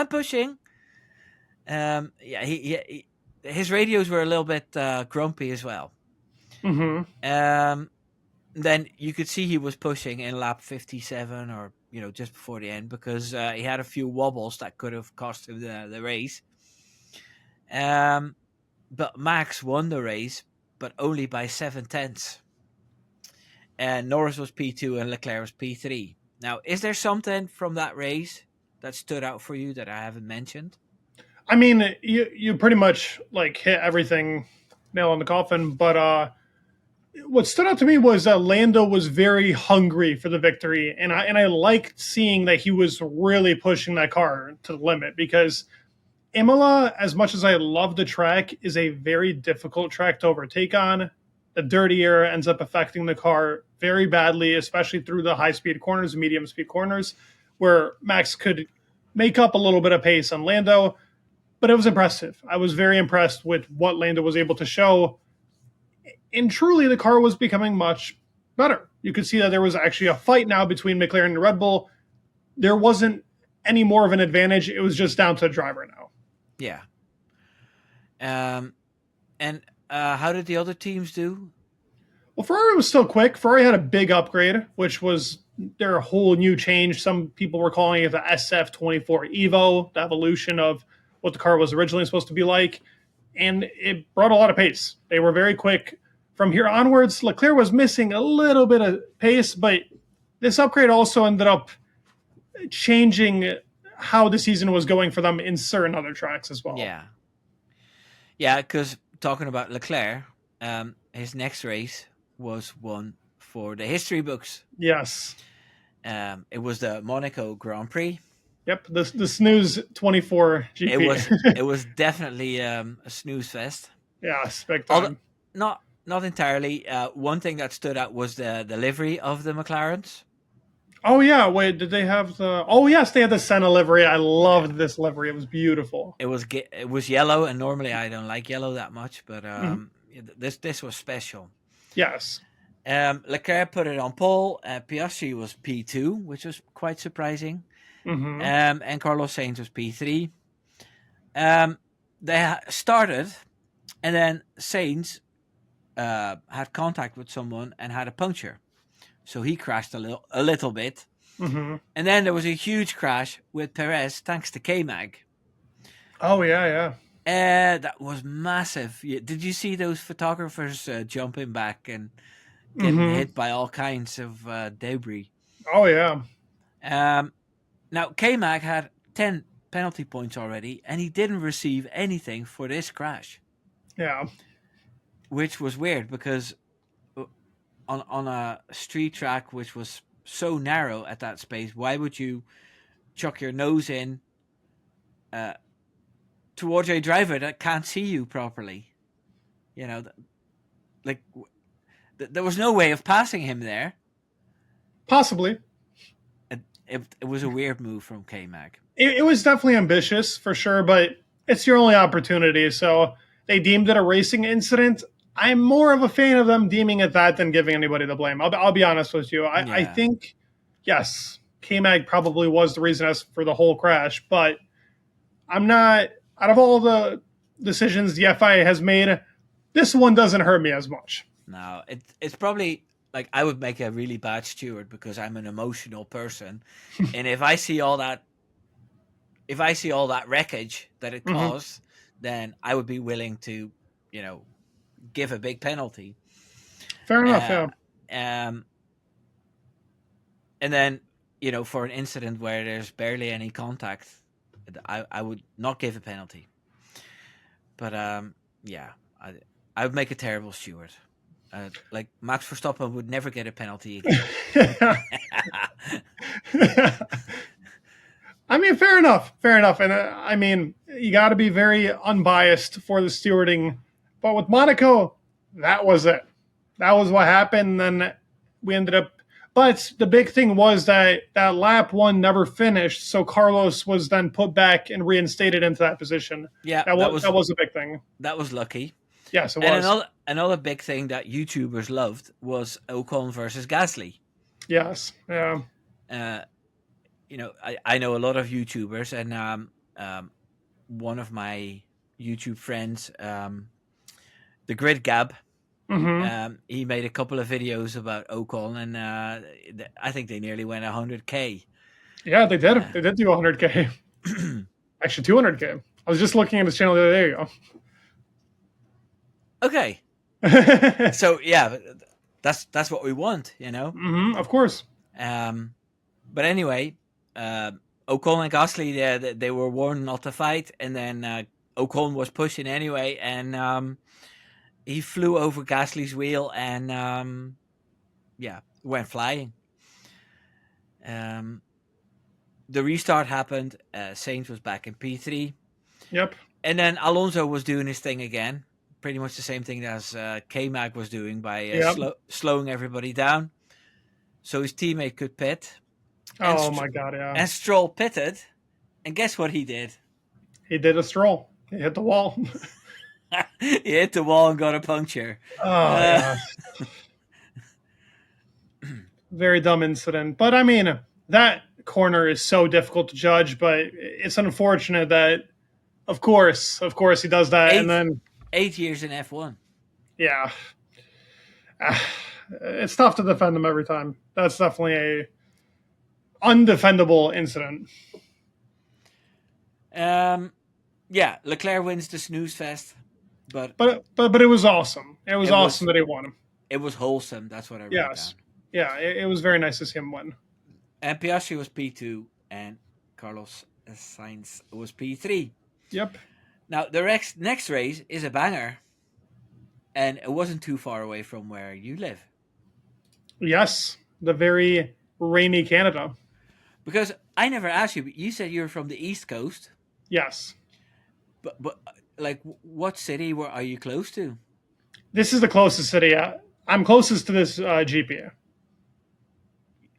his radios were a little bit grumpy as well. Mm-hmm. Then you could see he was pushing in lap 57 or just before the end because he had a few wobbles that could have cost him the race. But Max won the race, but only by 7/10. And Norris was P2 and Leclerc was P3. Now, is there something from that race that stood out for you that I haven't mentioned? I mean, you pretty much like hit everything nail on the coffin. But what stood out to me was that Lando was very hungry for the victory, and I liked seeing that he was really pushing that car to the limit because Imola, as much as I love the track, is a very difficult track to overtake on. The dirty air ends up affecting the car very badly, especially through the high speed corners, medium speed corners, where Max could make up a little bit of pace on Lando. But it was impressive. I was very impressed with what Lando was able to show. And truly, the car was becoming much better. You could see that there was actually a fight now between McLaren and Red Bull. There wasn't any more of an advantage. It was just down to the driver now. Yeah. And how did the other teams do? Well, Ferrari was still quick. Ferrari had a big upgrade, which was their whole new change. Some people were calling it the SF24 Evo, the evolution of what the car was originally supposed to be like. And it brought a lot of pace. They were very quick. From here onwards, Leclerc was missing a little bit of pace, but this upgrade also ended up changing how the season was going for them in certain other tracks as well. Yeah. Yeah, because talking about Leclerc, his next race was one for the history books. Yes. It was the Monaco Grand Prix. Yep, the snooze 24 GP. It was definitely a snooze fest. Yeah, spectacular. Not entirely. One thing that stood out was the livery of the McLarens. Oh yeah, wait, did they have the? Oh yes, they had the Senna livery. I loved this livery. It was beautiful. It was yellow, and normally I don't like yellow that much, but this was special. Yes. Leclerc put it on pole. Piastri was P2, which was quite surprising. Mm-hmm. And Carlos Sainz was P3. They started, and then Sainz had contact with someone and had a puncture. So he crashed a little bit. Mm-hmm. And then there was a huge crash with Perez thanks to K-Mag. Oh, yeah. That was massive. Did you see those photographers jumping back and getting hit by all kinds of debris? Oh, yeah. Now, K-Mag had 10 penalty points already, and he didn't receive anything for this crash. Yeah. Which was weird because on a street track which was so narrow at that space, why would you chuck your nose in towards a driver that can't see you properly? There was no way of passing him there. Possibly. It was a weird move from K-Mag. It was definitely ambitious for sure, but it's your only opportunity. So they deemed it a racing incident. I'm more of a fan of them deeming it that than giving anybody the blame. I'll be honest with you. I think, yes, K-Mag probably was the reason for the whole crash, but I'm not, out of all the decisions the FIA has made, this one doesn't hurt me as much. No, it's probably, like, I would make a really bad steward because I'm an emotional person. And if I see all that wreckage that it caused, then I would be willing to, give a big penalty. Fair enough, yeah. And then, for an incident where there's barely any contact, I would not give a penalty. But I would make a terrible steward. Like Max Verstappen would never get a penalty again. I mean, fair enough. And I mean, you got to be very unbiased for the stewarding. But with Monaco, that was it. That was what happened. And then we ended up. But the big thing was that lap one never finished. So Carlos was then put back and reinstated into that position. Yeah, that was a big thing. That was lucky. Yes, it was. And another big thing that YouTubers loved was Ocon versus Gasly. Yes. Yeah. I know a lot of YouTubers, and one of my YouTube friends, the Grid Gab. Mm-hmm. He made a couple of videos about Ocon, and I think they nearly went 100K. Yeah, they did. Uh, They did do 100K. Actually, 200K. I was just looking at his channel the other day. There okay, you go. so yeah, that's what we want, you know. Of course. But anyway, Ocon and Gasly, they were warned not to fight, and then Ocon was pushing anyway, and he flew over Gasly's wheel and went flying. The restart happened. Sainz was back in P3. Yep. And then Alonso was doing his thing again. Pretty much the same thing as K-Mag was doing by Yep. slowing everybody down. So his teammate could pit. Oh my God, yeah. And Stroll pitted. And guess what he did? He did a stroll. He hit the wall. He hit the wall and got a puncture. Oh, yeah. Very dumb incident. But I mean, that corner is so difficult to judge, but it's unfortunate that, of course, he does that. And then 8 years in F1. Yeah. It's tough to defend him every time. That's definitely a undefendable incident. Yeah, Leclerc wins the snooze fest, but it was awesome. It was awesome that he won. It was wholesome. That's what I wrote Yes. down. Yeah, it was very nice to see him win. And Piastri was P2, and Carlos Sainz was P3. Yep. Now the next race is a banger, and it wasn't too far away from where you live. Yes, the very rainy Canada. Because I never asked you, but you said you were from the East Coast. Yes. But like, what city are you close to? This is the closest city. I'm closest to this GP.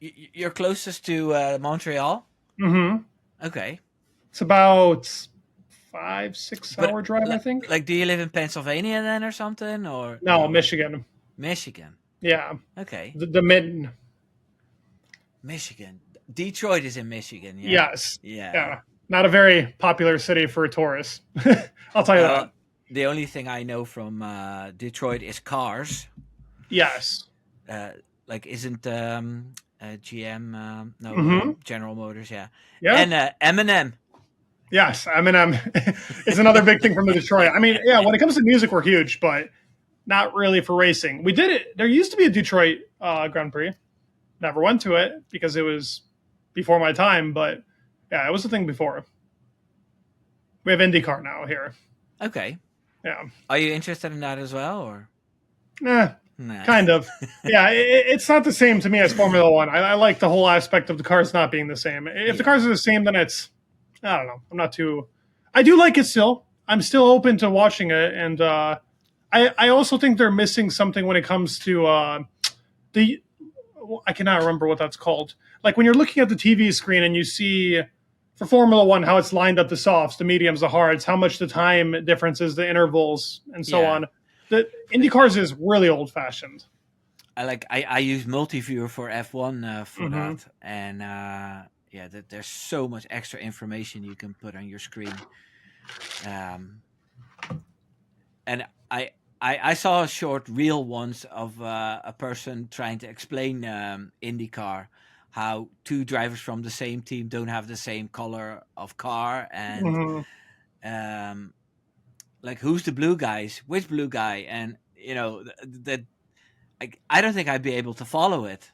You're closest to Montreal? Mm-hmm. Okay. It's about 5-6 hour drive, I think. Like, do you live in Pennsylvania then or something? Or No, Michigan. Michigan. Yeah. Okay. The mitten. Michigan. Detroit is in Michigan. Yeah. Yes. Yeah. Not a very popular city for tourists. I'll tell you that. The only thing I know from Detroit is cars. Yes. Like, isn't GM General Motors? Yeah. Yeah. And Eminem. Yes, Eminem is another big thing from the Detroit. I mean, yeah, when it comes to music, we're huge, but not really for racing. We did it. There used to be a Detroit Grand Prix. Never went to it because it was before my time, but yeah, it was a thing before. We have IndyCar now here. Okay. Yeah. Are you interested in that as well, or? Nah. Kind of. Yeah, it's not the same to me as Formula One. I like the whole aspect of the cars not being the same. If the cars are the same, then it's, I don't know. I'm not too. I do like it still. I'm still open to watching it, and I also think they're missing something when it comes to I cannot remember what that's called. Like when you're looking at the TV screen and you see for Formula One how it's lined up the softs, the mediums, the hards, how much the time differences, the intervals, and so on. The IndyCars is really old fashioned. I use Multiviewer for F1 for that, and there's so much extra information you can put on your screen. And I saw a short reel once of a person trying to explain IndyCar, how two drivers from the same team don't have the same color of car, and like who's the blue guys, which blue guy, and that I don't think I'd be able to follow it.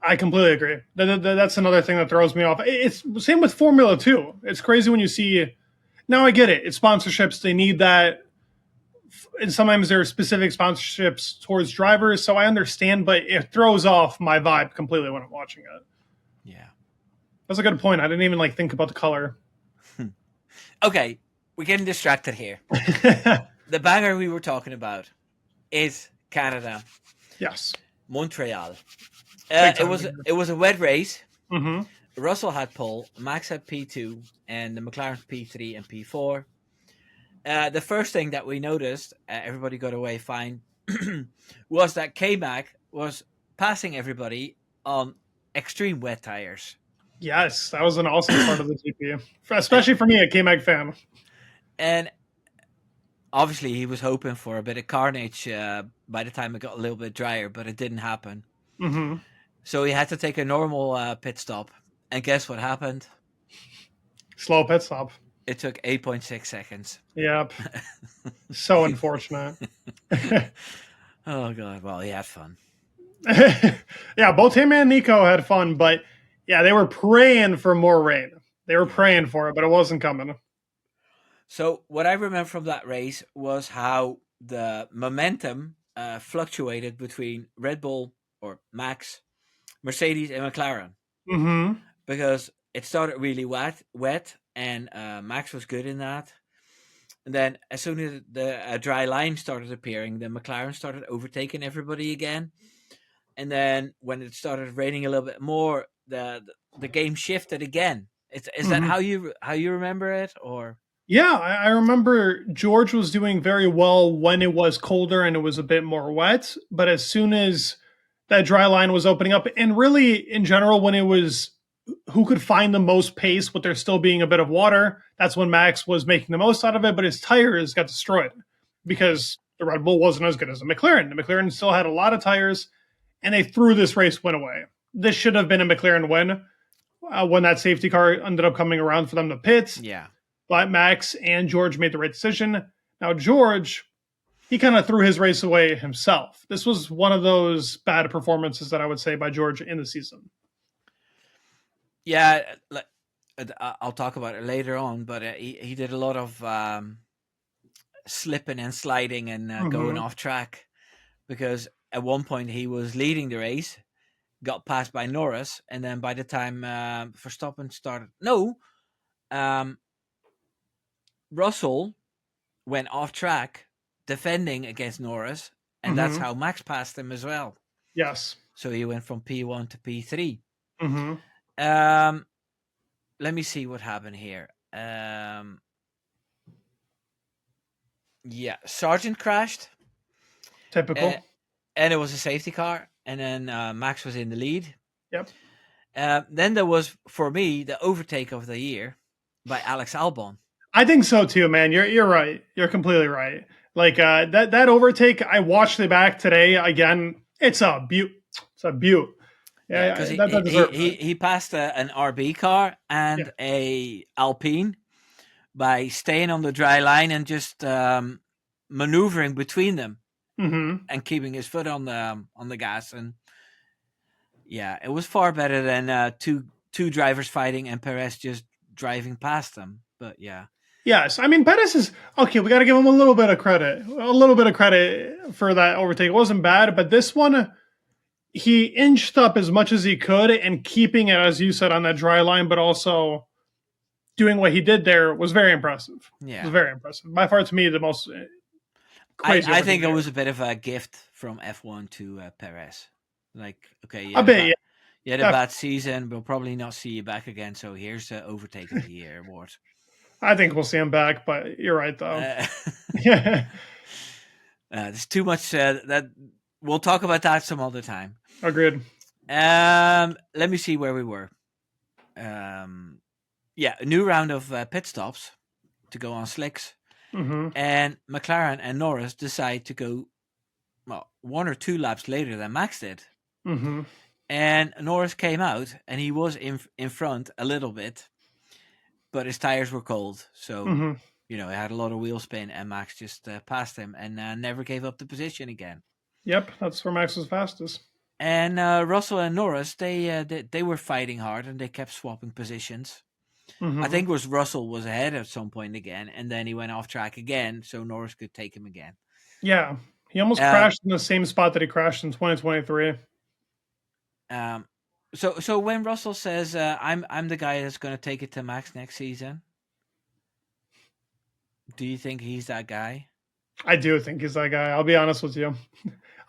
I completely agree. That's another thing that throws me off. It's the same with Formula 2. It's crazy when you see. Now I get it. It's sponsorships. They need that. And sometimes there are specific sponsorships towards drivers. So I understand, but it throws off my vibe completely when I'm watching it. Yeah. That's a good point. I didn't even think about the color. Okay. We're getting distracted here. The banger we were talking about is Canada. Yes. Montreal. It was a wet race. Mm-hmm. Russell had pole, Max had P2, and the McLaren P3 and P4. The first thing that we noticed, everybody got away fine, was that K-Mag was passing everybody on extreme wet tires. Yes, that was an awesome part of the GP, especially for me, a K-Mag fan. And obviously he was hoping for a bit of carnage by the time it got a little bit drier, but it didn't happen. Mm-hmm. So he had to take a normal pit stop. And guess what happened? Slow pit stop. It took 8.6 seconds. Yep. So unfortunate. Oh, God. Well, he had fun. Yeah, both him and Nico had fun, but yeah, they were praying for more rain. They were praying for it, but it wasn't coming. So what I remember from that race was how the momentum fluctuated between Red Bull or Max, Mercedes, and McLaren. Mm-hmm. Because it started really wet, and Max was good in that. And then as soon as the dry line started appearing, then McLaren started overtaking everybody again. And then when it started raining a little bit more, the game shifted again. Is that how you remember it, or? Yeah, I remember George was doing very well when it was colder and it was a bit more wet. But as soon as that dry line was opening up, and really in general, when it was who could find the most pace with there still being a bit of water, that's when Max was making the most out of it. But his tires got destroyed because the Red Bull wasn't as good as the McLaren. The McLaren still had a lot of tires, and they threw this race win away. This should have been a McLaren win when that safety car ended up coming around for them to pit. Yeah. But Max and George made the right decision. Now, George, he kind of threw his race away himself. This was one of those bad performances that I would say by George in the season. Yeah, I'll talk about it later on, but he did a lot of slipping and sliding and going off track, because at one point he was leading the race, got passed by Norris, and then by the time Verstappen started, Russell went off track defending against Norris, and that's how Max passed him as well. Yes. So he went from P1 to P3. Mm-hmm. Let me see what happened here. Yeah, Sargent crashed. Typical. And it was a safety car, and then Max was in the lead. Yep. Then there was, for me, the overtake of the year by Alex Albon. I think so too, man. You're right. You're completely right. Like that overtake, I watched it back today again. It's a beaut. It's a beaut. Yeah, because he passed an RB car and a Alpine by staying on the dry line and just maneuvering between them and keeping his foot on the gas. And yeah, it was far better than two drivers fighting and Perez just driving past them. But yeah. Yes, I mean Pettis is okay. We got to give him a little bit of credit for that overtake. It wasn't bad, but this one, he inched up as much as he could and keeping it, as you said, on that dry line, but also doing what he did there was very impressive. Yeah, it was very impressive. By far, to me, the most crazy. I think it was a bit of a gift from F1 to Perez. Like, okay, you had a bad season. We'll probably not see you back again. So here's the overtake of the year award. I think we'll see him back, but you're right, though. There's too much that we'll talk about that some other time. Agreed. Let me see where we were. A new round of pit stops to go on slicks. And McLaren and Norris decide to go, well, 1 or 2 laps later than Max did. And Norris came out, and he was in front a little bit, but his tires were cold. So, he had a lot of wheel spin, and Max just passed him and never gave up the position again. Yep, that's where Max was fastest. And Russell and Norris, they were fighting hard, and they kept swapping positions. I think it was Russell was ahead at some point again, and then he went off track again, so Norris could take him again. Yeah, he almost crashed in the same spot that he crashed in 2023. So when Russell says, "I'm the guy that's going to take it to Max next season," do you think he's that guy? I do think he's that guy. I'll be honest with you.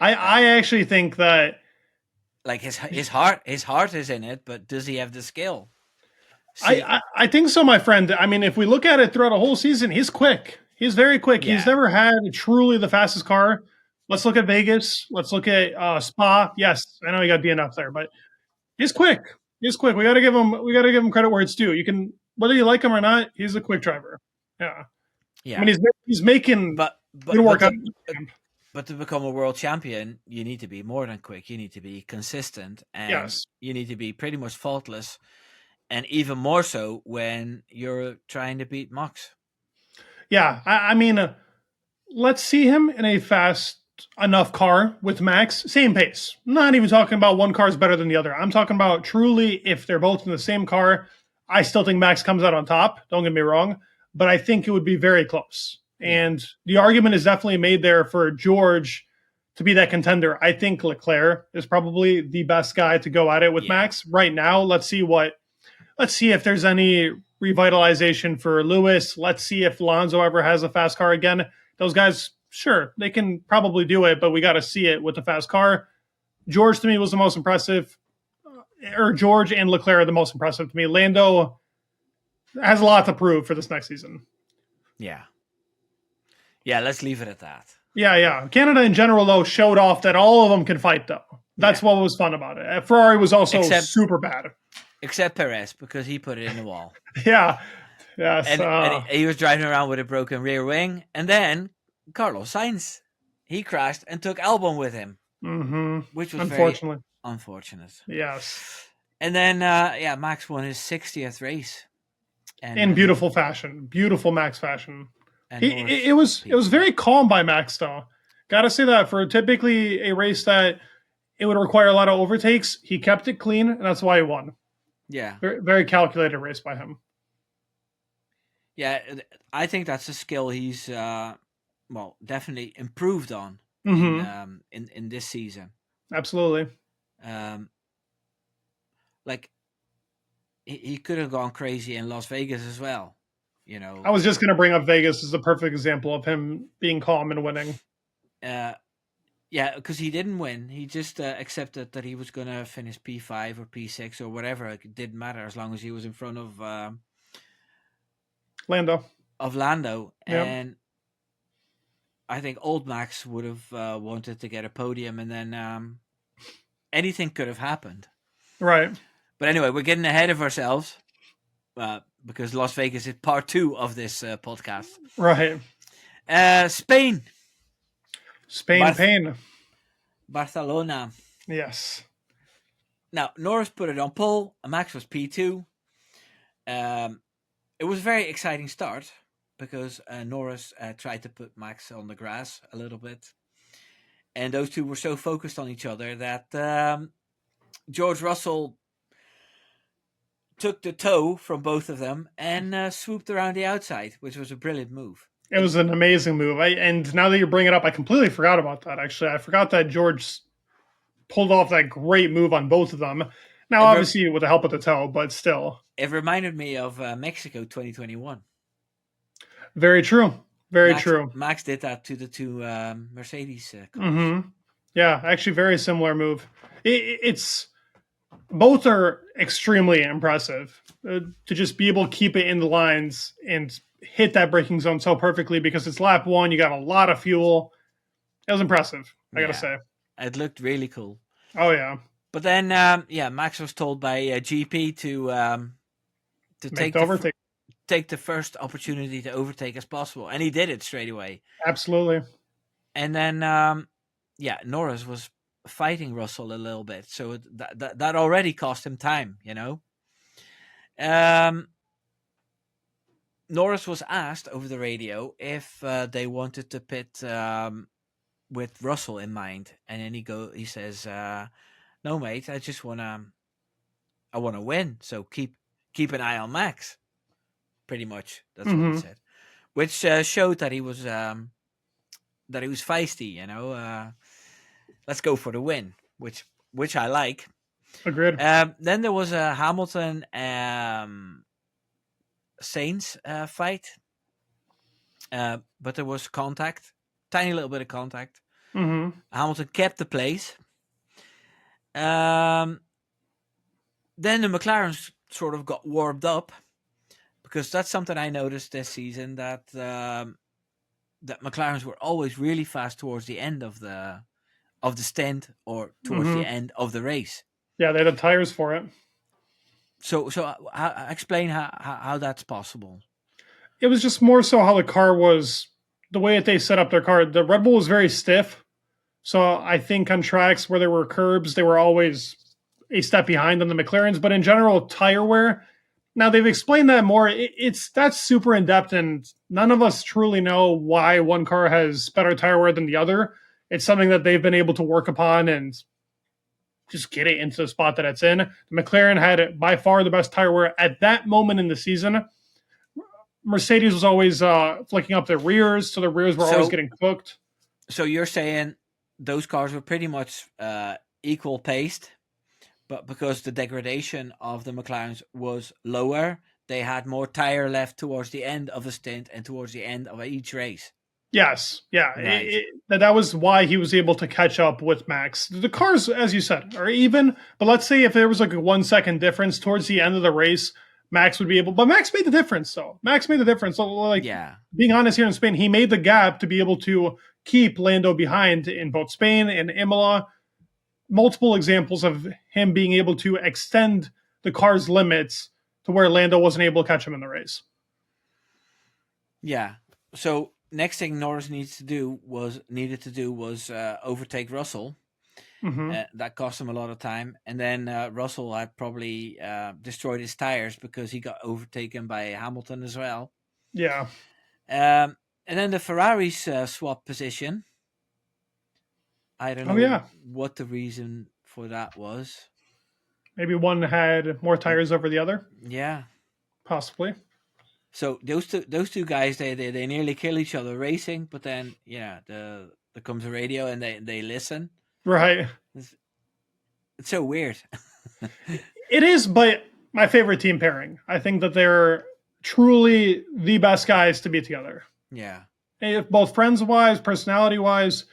I actually think that, like, his heart is in it, but does he have the skill? I think so, my friend. I mean, if we look at it throughout a whole season, he's quick. He's very quick. Yeah. He's never had truly the fastest car. Let's look at Vegas. Let's look at Spa. Yes, I know he got DNF there, but he's quick. He's quick. We got to give him credit where it's due. You can, whether you like him or not, he's a quick driver. Yeah. I mean, he's making but good work out. But to become a world champion, you need to be more than quick. You need to be consistent, and Yes. you need to be pretty much faultless, and even more so when you're trying to beat Max. Yeah, I mean, let's see him in a fast enough car with Max, same pace. I'm not even talking about one car is better than the other. I'm talking about truly if they're both in the same car. I still think Max comes out on top. Don't get me wrong, but I think it would be very close. And the argument is definitely made there for George to be that contender. I think Leclerc is probably the best guy to go at it with Max right now. Let's see if there's any revitalization for Lewis. Let's see if Lonzo ever has a fast car again. Those guys, sure, they can probably do it, but we got to see it with the fast car. George to me was the most impressive, or George and Leclerc are the most impressive to me. Lando has a lot to prove for this next season. Yeah. Yeah, let's leave it at that. Yeah. Canada in general, though, showed off that all of them can fight, though. That's what was fun about it. Ferrari was also super bad. Except Perez, because he put it in the wall. Yeah. Yes. And he was driving around with a broken rear wing. And then Carlos Sainz, he crashed and took Albon with him. Which was very unfortunate. Yes. And then, Max won his 60th race. And, in beautiful fashion. Beautiful Max fashion. And it was very calm by Max, though. Got to say that for typically a race that it would require a lot of overtakes, he kept it clean, and that's why he won. Yeah. Very, very calculated race by him. Yeah, I think that's a skill he's, definitely improved on in this season. Absolutely. He could have gone crazy in Las Vegas as well. You know, I was just going to bring up Vegas as a perfect example of him being calm and winning. Because he didn't win. He just accepted that he was going to finish P5 or P6 or whatever. It didn't matter as long as he was in front of Lando. Yep. And I think old Max would have wanted to get a podium, and then anything could have happened. Right. But anyway, we're getting ahead of ourselves. Because Las Vegas is part 2 of this podcast. Right. Spain. Pain. Barcelona. Yes. Now, Norris put it on pole. Max was P2. It was a very exciting start because Norris tried to put Max on the grass a little bit. And those two were so focused on each other that George Russell took the toe from both of them and swooped around the outside, which was a brilliant move. It was an amazing move. And now that you bring it up, I completely forgot about that, actually. I forgot that George pulled off that great move on both of them. Now, obviously, with the help of the toe, but still. It reminded me of Mexico 2021. Very true. Very true. Max did that to the two Mercedes cars. Mm-hmm. Yeah, actually, very similar move. It's... Both are extremely impressive to just be able to keep it in the lines and hit that braking zone so perfectly because it's lap 1. You got a lot of fuel. It was impressive, I got to say. It looked really cool. Oh, yeah. But then, Max was told by GP to take the first opportunity to overtake as possible. And he did it straight away. Absolutely. And then, Norris was fighting Russell a little bit, so that already cost him time, you know. Norris was asked over the radio if they wanted to pit with Russell in mind, and then he says, "No, mate, I want to win, so keep an eye on Max." Pretty much, that's what he said, which showed that he was feisty, you know. Let's go for the win, which I like. Agreed. Then there was a Hamilton Sainz fight, but there was contact, tiny little bit of contact. Hamilton kept the place. Then the McLarens sort of got warmed up because that's something I noticed this season that McLarens were always really fast towards the end of the stint or towards the end of the race. Yeah, they had the tires for it. So explain how that's possible. it was just more so how the car was, the way that they set up their car. The Red Bull was very stiff. So I think on tracks where there were curbs, they were always a step behind on the McLarens. But in general, tire wear, now they've explained that more. It's that's super in depth, and none of us truly know why one car has better tire wear than the other. It's something that they've been able to work upon and just get it into the spot that it's in. The McLaren had by far the best tire wear at that moment in the season. Mercedes was always flicking up their rears, so the rears were always getting cooked. So you're saying those cars were pretty much equal paced, but because the degradation of the McLarens was lower, they had more tire left towards the end of the stint and towards the end of each race. Yes, yeah, Right. that was why he was able to catch up with Max. The cars, as you said, are even. But let's say if there was like a 1 second difference towards the end of the race, Max would be able. But Max made the difference, though. Max made the difference. So, like, Yeah. being honest here in Spain, he made the gap to be able to keep Lando behind in both Spain and Imola. Multiple examples of him being able to extend the car's limits to where Lando wasn't able to catch him in the race. Yeah. So next thing Norris needed to do was overtake Russell. Mm-hmm. That cost him a lot of time, and then Russell had probably destroyed his tires because he got overtaken by Hamilton as well. Yeah. And then the Ferraris swapped position. I don't know what the reason for that was. Maybe one had more tires over the other. Yeah, possibly. So those two guys, they nearly kill each other racing, but then there comes a radio and they listen. Right. It's so weird. It is, but my favorite team pairing. I think that they're truly the best guys to be together. Yeah. Both friends wise, personality wise,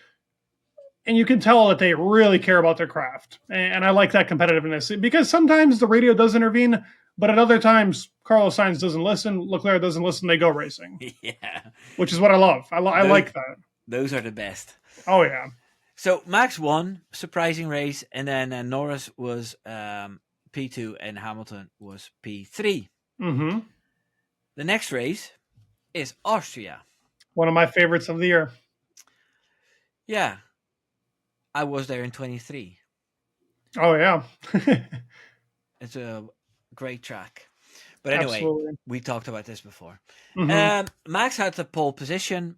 and you can tell that they really care about their craft. And I like that competitiveness because sometimes the radio does intervene, but at other times Carlos Sainz doesn't listen, Leclerc doesn't listen, they go racing. Yeah. Which is what I love. I like that. Those are the best. Oh, yeah. So Max won, surprising race, and then Norris was P2 and Hamilton was P3. Mm-hmm. The next race is Austria. One of my favorites of the year. Yeah. I was there in 23. Oh, yeah. It's a great track. But anyway, Absolutely. We talked about this before. Mm-hmm. Max had the pole position.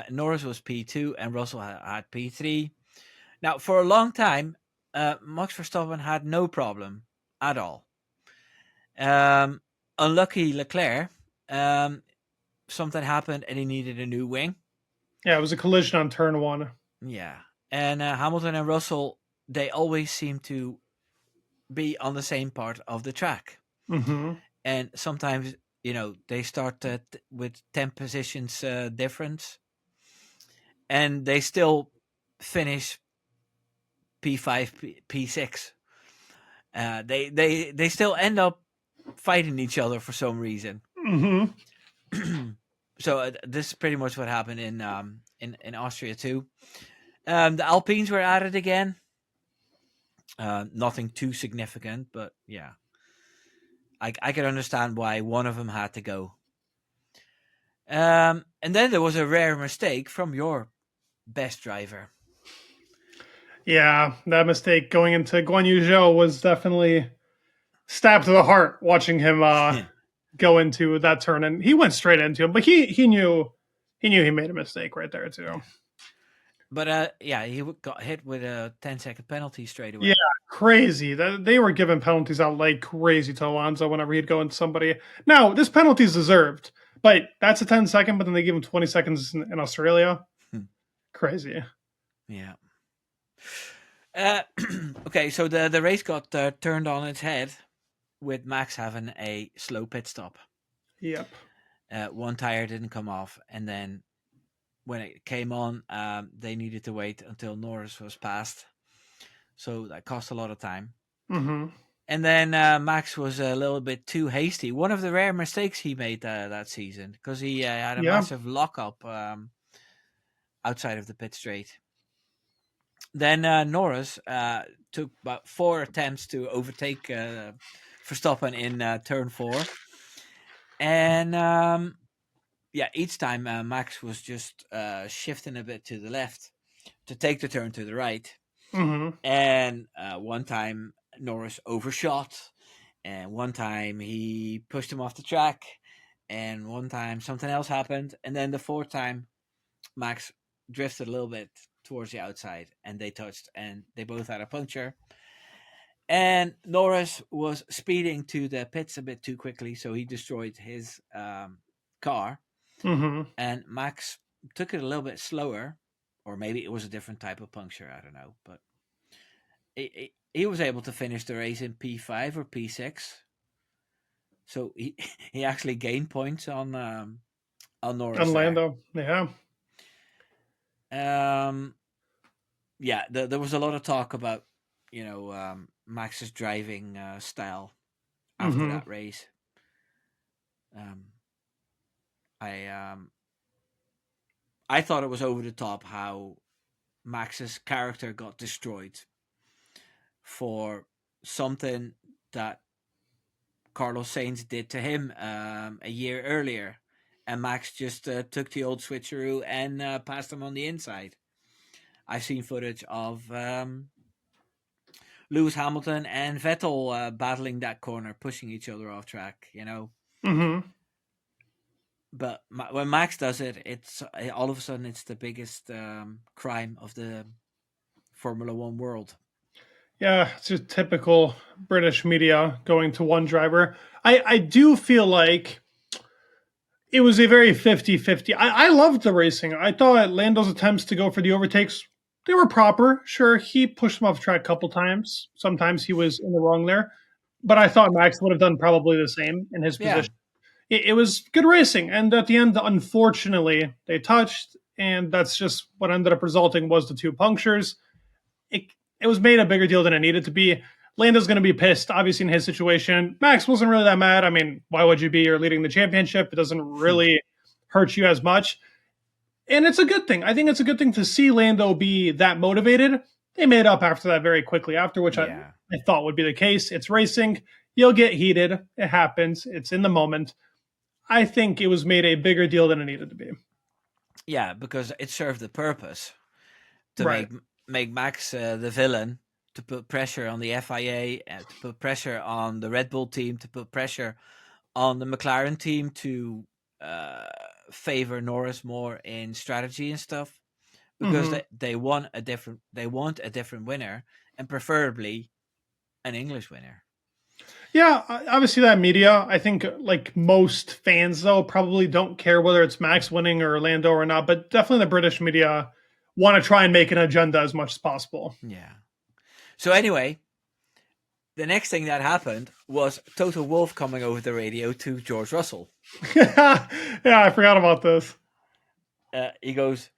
Norris was P2 and Russell had P3. Now, for a long time, Max Verstappen had no problem at all. Unlucky Leclerc, something happened and he needed a new wing. Yeah, it was a collision on turn 1. Yeah. And Hamilton and Russell, they always seem to be on the same part of the track. Mm-hmm. And sometimes, they start with 10 positions difference. And they still finish P5, P6. They still end up fighting each other for some reason. Mm-hmm. So this is pretty much what happened in Austria too. The Alpines were at it again. Nothing too significant, but yeah, I could understand why one of them had to go. And then there was a rare mistake from your best driver. Yeah, that mistake going into Guan Yu Zhou was definitely stabbed to the heart watching him go into that turn, and he went straight into him. But he knew he made a mistake right there too. But he got hit with a 10-second penalty straight away. Yeah, crazy. They were giving penalties out like crazy to Alonso whenever he'd go into somebody. Now, this penalty is deserved, but that's a 10-second, but then they give him 20 seconds in Australia. Crazy. Yeah. Okay, so the race got turned on its head with Max having a slow pit stop. Yep. One tire didn't come off, and then when it came on, they needed to wait until Norris was passed. So that cost a lot of time. Mm-hmm. And then Max was a little bit too hasty. One of the rare mistakes he made that season, because he had a massive lockup outside of the pit straight. Then Norris took about 4 attempts to overtake Verstappen in turn 4. And each time Max was just shifting a bit to the left to take the turn to the right. Mm-hmm. And one time Norris overshot, and one time he pushed him off the track, and one time something else happened, and then the fourth time Max drifted a little bit towards the outside, and they touched, and they both had a puncture. And Norris was speeding to the pits a bit too quickly, so he destroyed his car. Mm-hmm. And Max took it a little bit slower, or maybe it was a different type of puncture. I don't know, but he was able to finish the race in P5 or P6. So he actually gained points on Norris. And There. Lando, yeah. There was a lot of talk about Max's driving style after Mm-hmm. that race. I thought it was over the top how Max's character got destroyed for something that Carlos Sainz did to him a year earlier, and Max just took the old switcheroo and passed him on the inside. I've seen footage of Lewis Hamilton and Vettel battling that corner, pushing each other off track, Mm-hmm. But when Max does it, it's all of a sudden it's the biggest crime of the Formula One world. Yeah, it's just typical British media going to one driver. I do feel like it was a very 50-50. I loved the racing. I thought Lando's attempts to go for the overtakes, they were proper. Sure, he pushed him off track a couple times. Sometimes he was in the wrong there. But I thought Max would have done probably the same in his Yeah, position. It was good racing. And at the end, unfortunately, they touched. And that's just what ended up resulting was the two punctures. It, it was made a bigger deal than it needed to be. Lando's going to be pissed, obviously, in his situation. Max wasn't really that mad. I mean, why would you be? You're leading the championship. It doesn't really hurt you as much. And it's a good thing. I think it's a good thing to see Lando be that motivated. They made up after that very quickly, after which I thought would be the case. It's racing. You'll get heated. It happens. It's in the moment. I think it was made a bigger deal than it needed to be. Yeah, because it served the purpose to Right. make Max the villain, to put pressure on the FIA, to put pressure on the Red Bull team, to put pressure on the McLaren team to favor Norris more in strategy and stuff, because they want a different winner, and preferably an English winner. Yeah, obviously that media, I think like most fans though probably don't care whether it's Max winning or Lando or not, but definitely the British media want to try and make an agenda as much as possible. Yeah. So anyway, the next thing that happened was Toto Wolff coming over the radio to George Russell. Yeah, I forgot about this. He goes,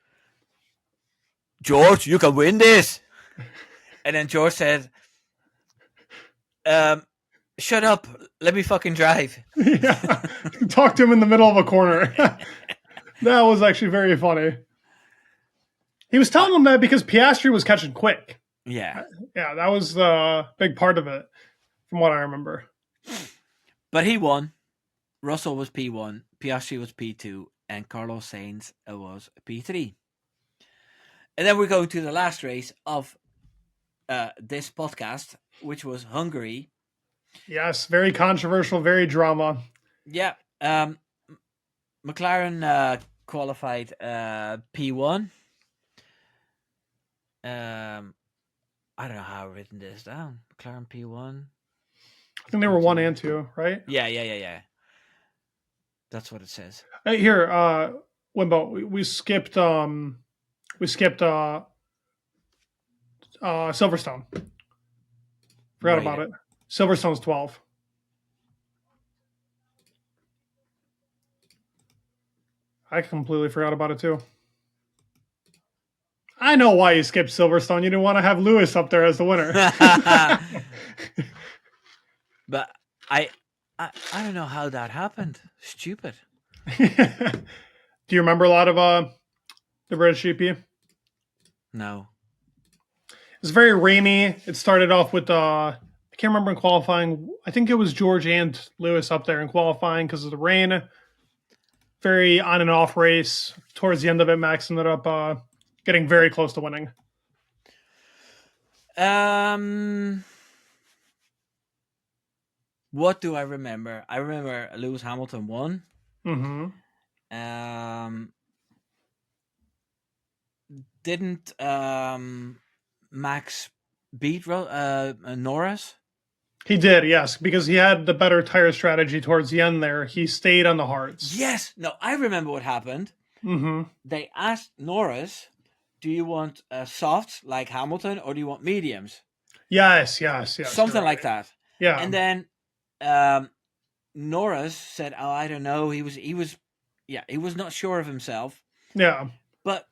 "George, you can win this." And then George said, "Shut up, let me fucking drive." Yeah, talk to him in the middle of a corner. That was actually very funny. He was telling him that because Piastri was catching quick. Yeah. Yeah, that was a big part of it, from what I remember. But he won. Russell was P1, Piastri was P2, and Carlos Sainz was P3. And then we go to the last race of this podcast, which was Hungary. Yes, very controversial, very drama. Yeah. McLaren qualified P1. I don't know how I've written this down. McLaren P1. I think they were 1 and 2, right? Yeah. That's what it says. Here, Wimbo, we skipped Silverstone. Forgot about it. Silverstone's 12. I completely forgot about it too. I know why you skipped Silverstone. You didn't want to have Lewis up there as the winner. But I don't know how that happened. Stupid. Do you remember a lot of the British GP? No. It was very rainy. It started off with I can't remember in qualifying. I think it was George and Lewis up there in qualifying because of the rain. very on and off race. Towards the end of it, Max ended up getting very close to winning. What do I remember? I remember Lewis Hamilton won. Mm-hmm. Didn't Max beat Norris? He did, yes, because he had the better tire strategy towards the end there. He stayed on the hards. Yes. No, I remember what happened. Mm-hmm. They asked Norris, do you want softs like Hamilton or do you want mediums? Yes. Something like that. Yeah. And then Norris said, "Oh, I don't know." He was not sure of himself. Yeah. But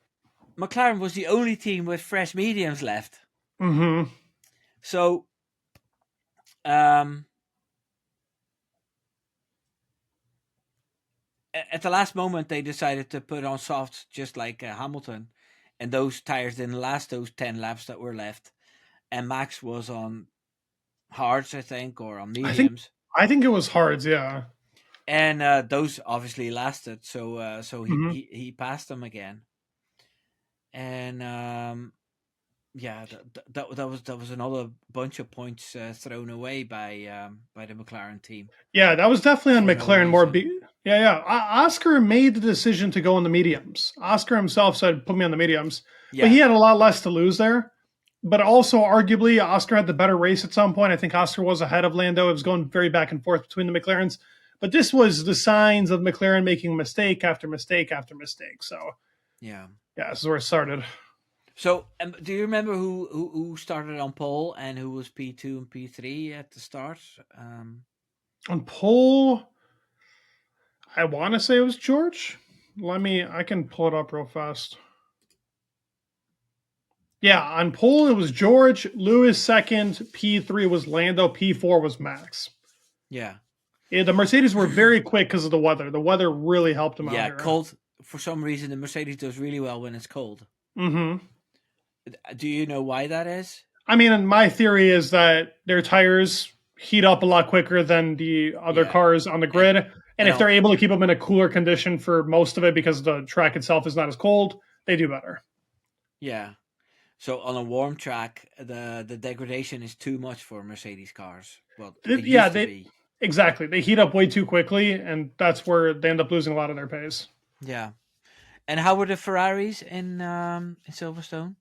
McLaren was the only team with fresh mediums left. Mm-hmm. So, at the last moment, they decided to put on softs just like Hamilton, and those tires didn't last those 10 laps that were left. And Max was on hards, I think, or on mediums. I think it was hards, yeah. And those obviously lasted, so Mm-hmm. he passed them again. And that was another bunch of points thrown away by the McLaren team. Yeah, that was definitely on For no McLaren more. reason. Oscar made the decision to go on the mediums. Oscar himself said, "Put me on the mediums," Yeah. but he had a lot less to lose there. But also, arguably, Oscar had the better race at some point. I think Oscar was ahead of Lando. It was going very back and forth between the McLarens. But this was the signs of McLaren making mistake after mistake after mistake. So, Yeah. this is where it started. So, do you remember who started on pole and who was P2 and P3 at the start? On pole, I want to say it was George. I can pull it up real fast. Yeah, on pole it was George, Lewis second, P3 was Lando, P4 was Max. Yeah. Yeah, the Mercedes were very quick because of the weather. The weather really helped them out here. Cold. For some reason, the Mercedes does really well when it's cold. Mm-hmm. Do you know why that is? I mean, my theory is that their tires heat up a lot quicker than the other cars on the grid. And if they're able to keep them in a cooler condition for most of it because the track itself is not as cold, they do better. Yeah. So on a warm track, the degradation is too much for Mercedes cars. Well, exactly. They heat up way too quickly, and that's where they end up losing a lot of their pace. Yeah. And how were the Ferraris in Silverstone?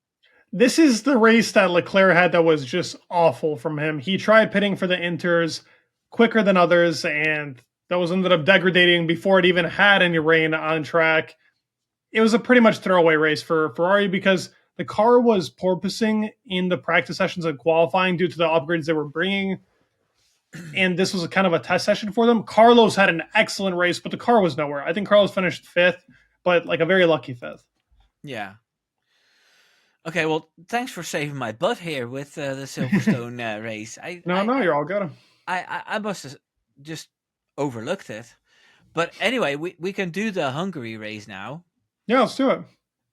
This is the race that Leclerc had that was just awful from him. He tried pitting for the Inters quicker than others, and those ended up degrading before it even had any rain on track. It was a pretty much throwaway race for Ferrari because the car was porpoising in the practice sessions and qualifying due to the upgrades they were bringing. And this was a kind of a test session for them. Carlos had an excellent race, but the car was nowhere. I think Carlos finished fifth, but like a very lucky fifth. Yeah. Okay, well, thanks for saving my butt here with the Silverstone race. You're all good. I must have just overlooked it. But anyway, we can do the Hungary race now. Yeah, let's do it.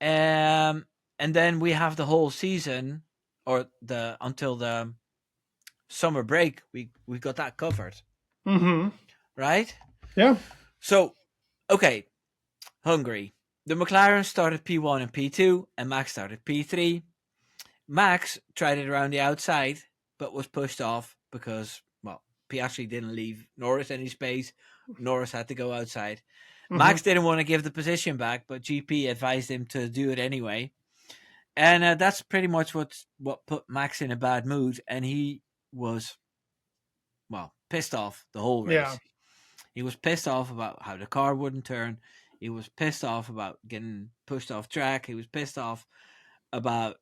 And then we have the whole season, or until the summer break. We got that covered. Mm-hmm. Right? Yeah. So, okay, Hungary. The McLaren started P1 and P2, and Max started P3. Max tried it around the outside, but was pushed off because, well, Piastri didn't leave Norris any space. Norris had to go outside. Mm-hmm. Max didn't want to give the position back, but GP advised him to do it anyway. And that's pretty much what put Max in a bad mood, and he was, well, pissed off the whole race. Yeah. He was pissed off about how the car wouldn't turn. He was pissed off about getting pushed off track. He was pissed off about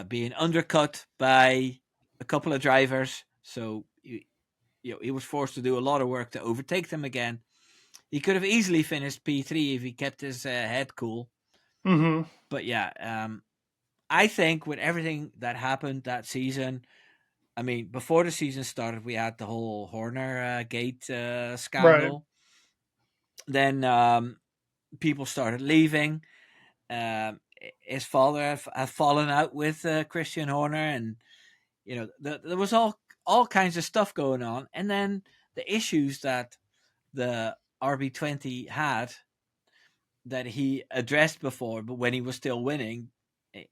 being undercut by a couple of drivers. So he was forced to do a lot of work to overtake them again. He could have easily finished P3 if he kept his head cool. Mm-hmm. But yeah, I think with everything that happened that season, I mean, before the season started, we had the whole Horner gate scandal. Right. Then people started leaving. His father had fallen out with Christian Horner, and there was all kinds of stuff going on. And then the issues that the RB20 had that he addressed before, but when he was still winning,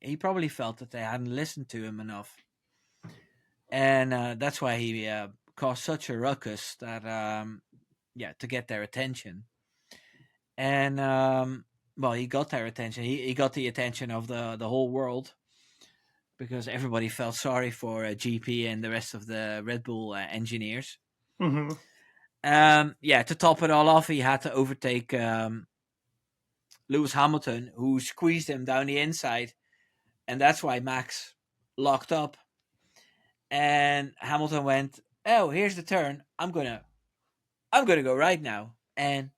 he probably felt that they hadn't listened to him enough, and that's why he caused such a ruckus that to get their attention. And well, he got their attention. He got the attention of the whole world, because everybody felt sorry for GP and the rest of the Red Bull engineers. Mm-hmm. To top it all off, he had to overtake Lewis Hamilton, who squeezed him down the inside, and that's why Max locked up. And Hamilton went, "Oh, here's the turn. I'm gonna go right now," and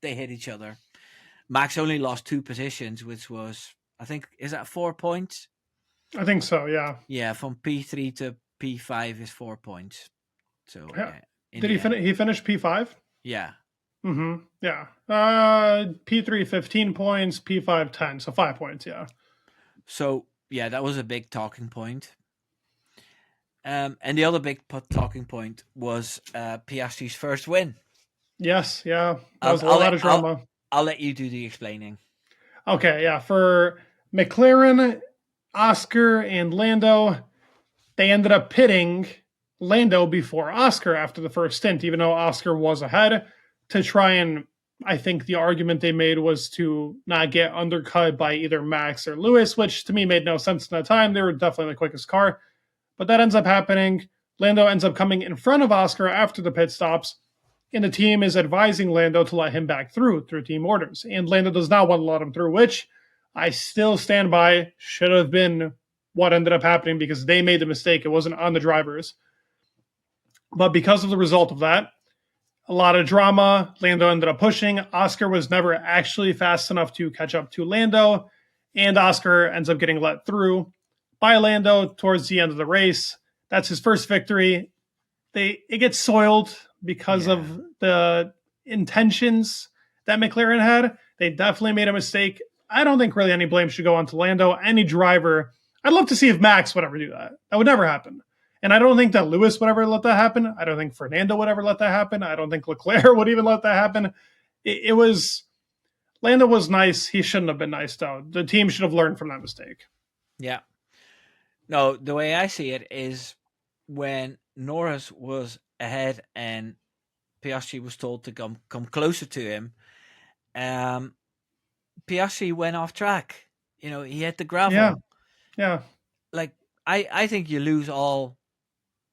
they hit each other. Max only lost 2 positions, which was, I think, is that 4 points? I think so. Yeah. Yeah, from P3 to P5 is 4 points. So Yeah. Did he finish? He finished P5. Yeah. Mm-hmm. Yeah. P3 15 points, P5 10, so 5 points. Yeah. So yeah, that was a big talking point. And the other big talking point was Piastri's first win. Yes. Yeah. That was a lot of drama. I'll let you do the explaining. Okay. Yeah. For McLaren, Oscar, and Lando, they ended up pitting Lando before Oscar after the first stint, even though Oscar was ahead, to try and, I think the argument they made was to not get undercut by either Max or Lewis, which to me made no sense at that time. They were definitely the quickest car. But that ends up happening. Lando ends up coming in front of Oscar after the pit stops, and the team is advising Lando to let him back through team orders. And Lando does not want to let him through, which I still stand by should have been what ended up happening, because they made the mistake. It wasn't on the drivers. But because of the result of that, a lot of drama. Lando ended up pushing. Oscar was never actually fast enough to catch up to Lando, and Oscar ends up getting let through by Lando towards the end of the race. That's his first victory. It gets soiled because of the intentions that McLaren had. They definitely made a mistake. I don't think really any blame should go on to Lando. Any driver, I'd love to see if Max would ever do that. That would never happen. And I don't think that Lewis would ever let that happen. I don't think Fernando would ever let that happen. I don't think Leclerc would even let that happen. It was, Lando was nice. He shouldn't have been nice, though. The team should have learned from that mistake. Yeah. No, the way I see it is when Norris was ahead and Piastri was told to come closer to him, Piastri went off track. You know, he hit the gravel. Yeah. Like, I think you lose all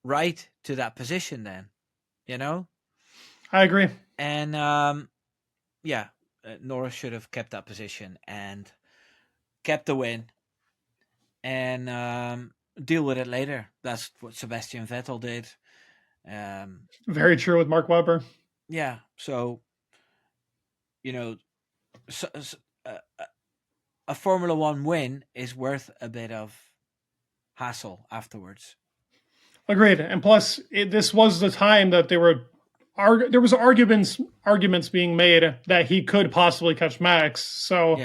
right to that position then, you know? I agree. And, Norris should have kept that position and kept the win and deal with it later. That's what Sebastian Vettel did. Very true with Mark Webber. Yeah, so, you know, a Formula One win is worth a bit of hassle afterwards. Agreed. And plus, this was the time that there was arguments being made that he could possibly catch Max. So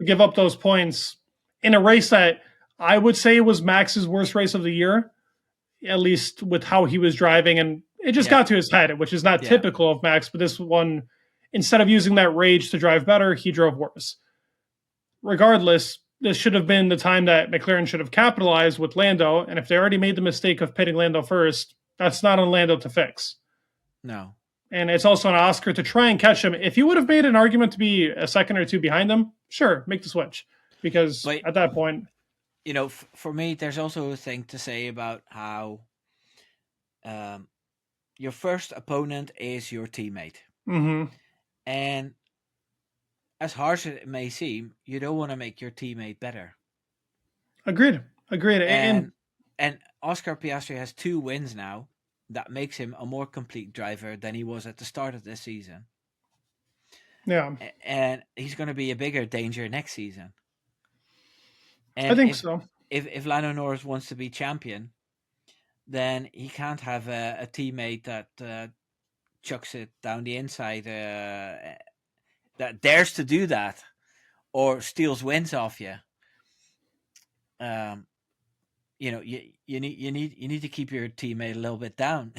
give up those points in a race that I would say was Max's worst race of the year, at least with how he was driving. And it just got to his head, which is not typical of Max. But this one, instead of using that rage to drive better, he drove worse. Regardless, this should have been the time that McLaren should have capitalized with Lando. And if they already made the mistake of pitting Lando first, that's not on Lando to fix. No. And it's also on Oscar to try and catch him. If you would have made an argument to be a second or two behind him, sure, make the switch. Because at that point... You know, for me, there's also a thing to say about how your first opponent is your teammate. Mm-hmm. And as harsh as it may seem, you don't want to make your teammate better. Agreed. And Oscar Piastri has 2 wins now. That makes him a more complete driver than he was at the start of this season. Yeah. And he's going to be a bigger danger next season. And I think so. If Lando Norris wants to be champion, then he can't have a teammate that chucks it down the inside, that dares to do that, or steals wins off you. You know, you need to keep your teammate a little bit down.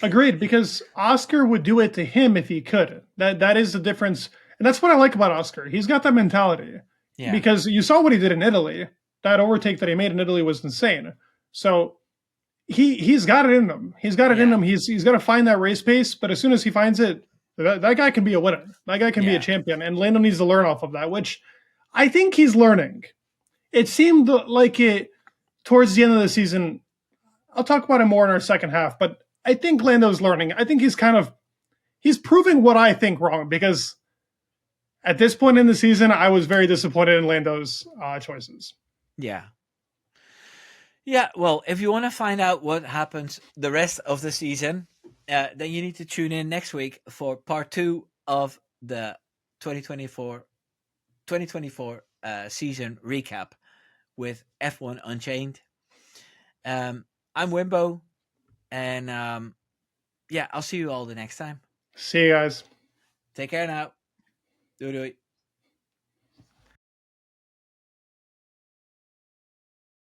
Agreed, because Oscar would do it to him if he could. That is the difference. And that's what I like about Oscar. He's got that mentality. Yeah. Because you saw what he did in Italy. That overtake that he made in Italy was insane. So he's got it in him. He's got it in him. He's got to find that race pace. But as soon as he finds it, that guy can be a winner. That guy can be a champion. And Lando needs to learn off of that, which I think he's learning. It seemed like it towards the end of the season. I'll talk about it more in our second half, but I think Lando's learning. I think he's proving what I think wrong, because at this point in the season, I was very disappointed in Lando's choices. Yeah. Yeah, well, if you want to find out what happens the rest of the season, then you need to tune in next week for part 2 of the 2024 season recap with F1 Unchained. I'm Wimbo, and I'll see you all the next time. See you guys. Take care now. Doei doei.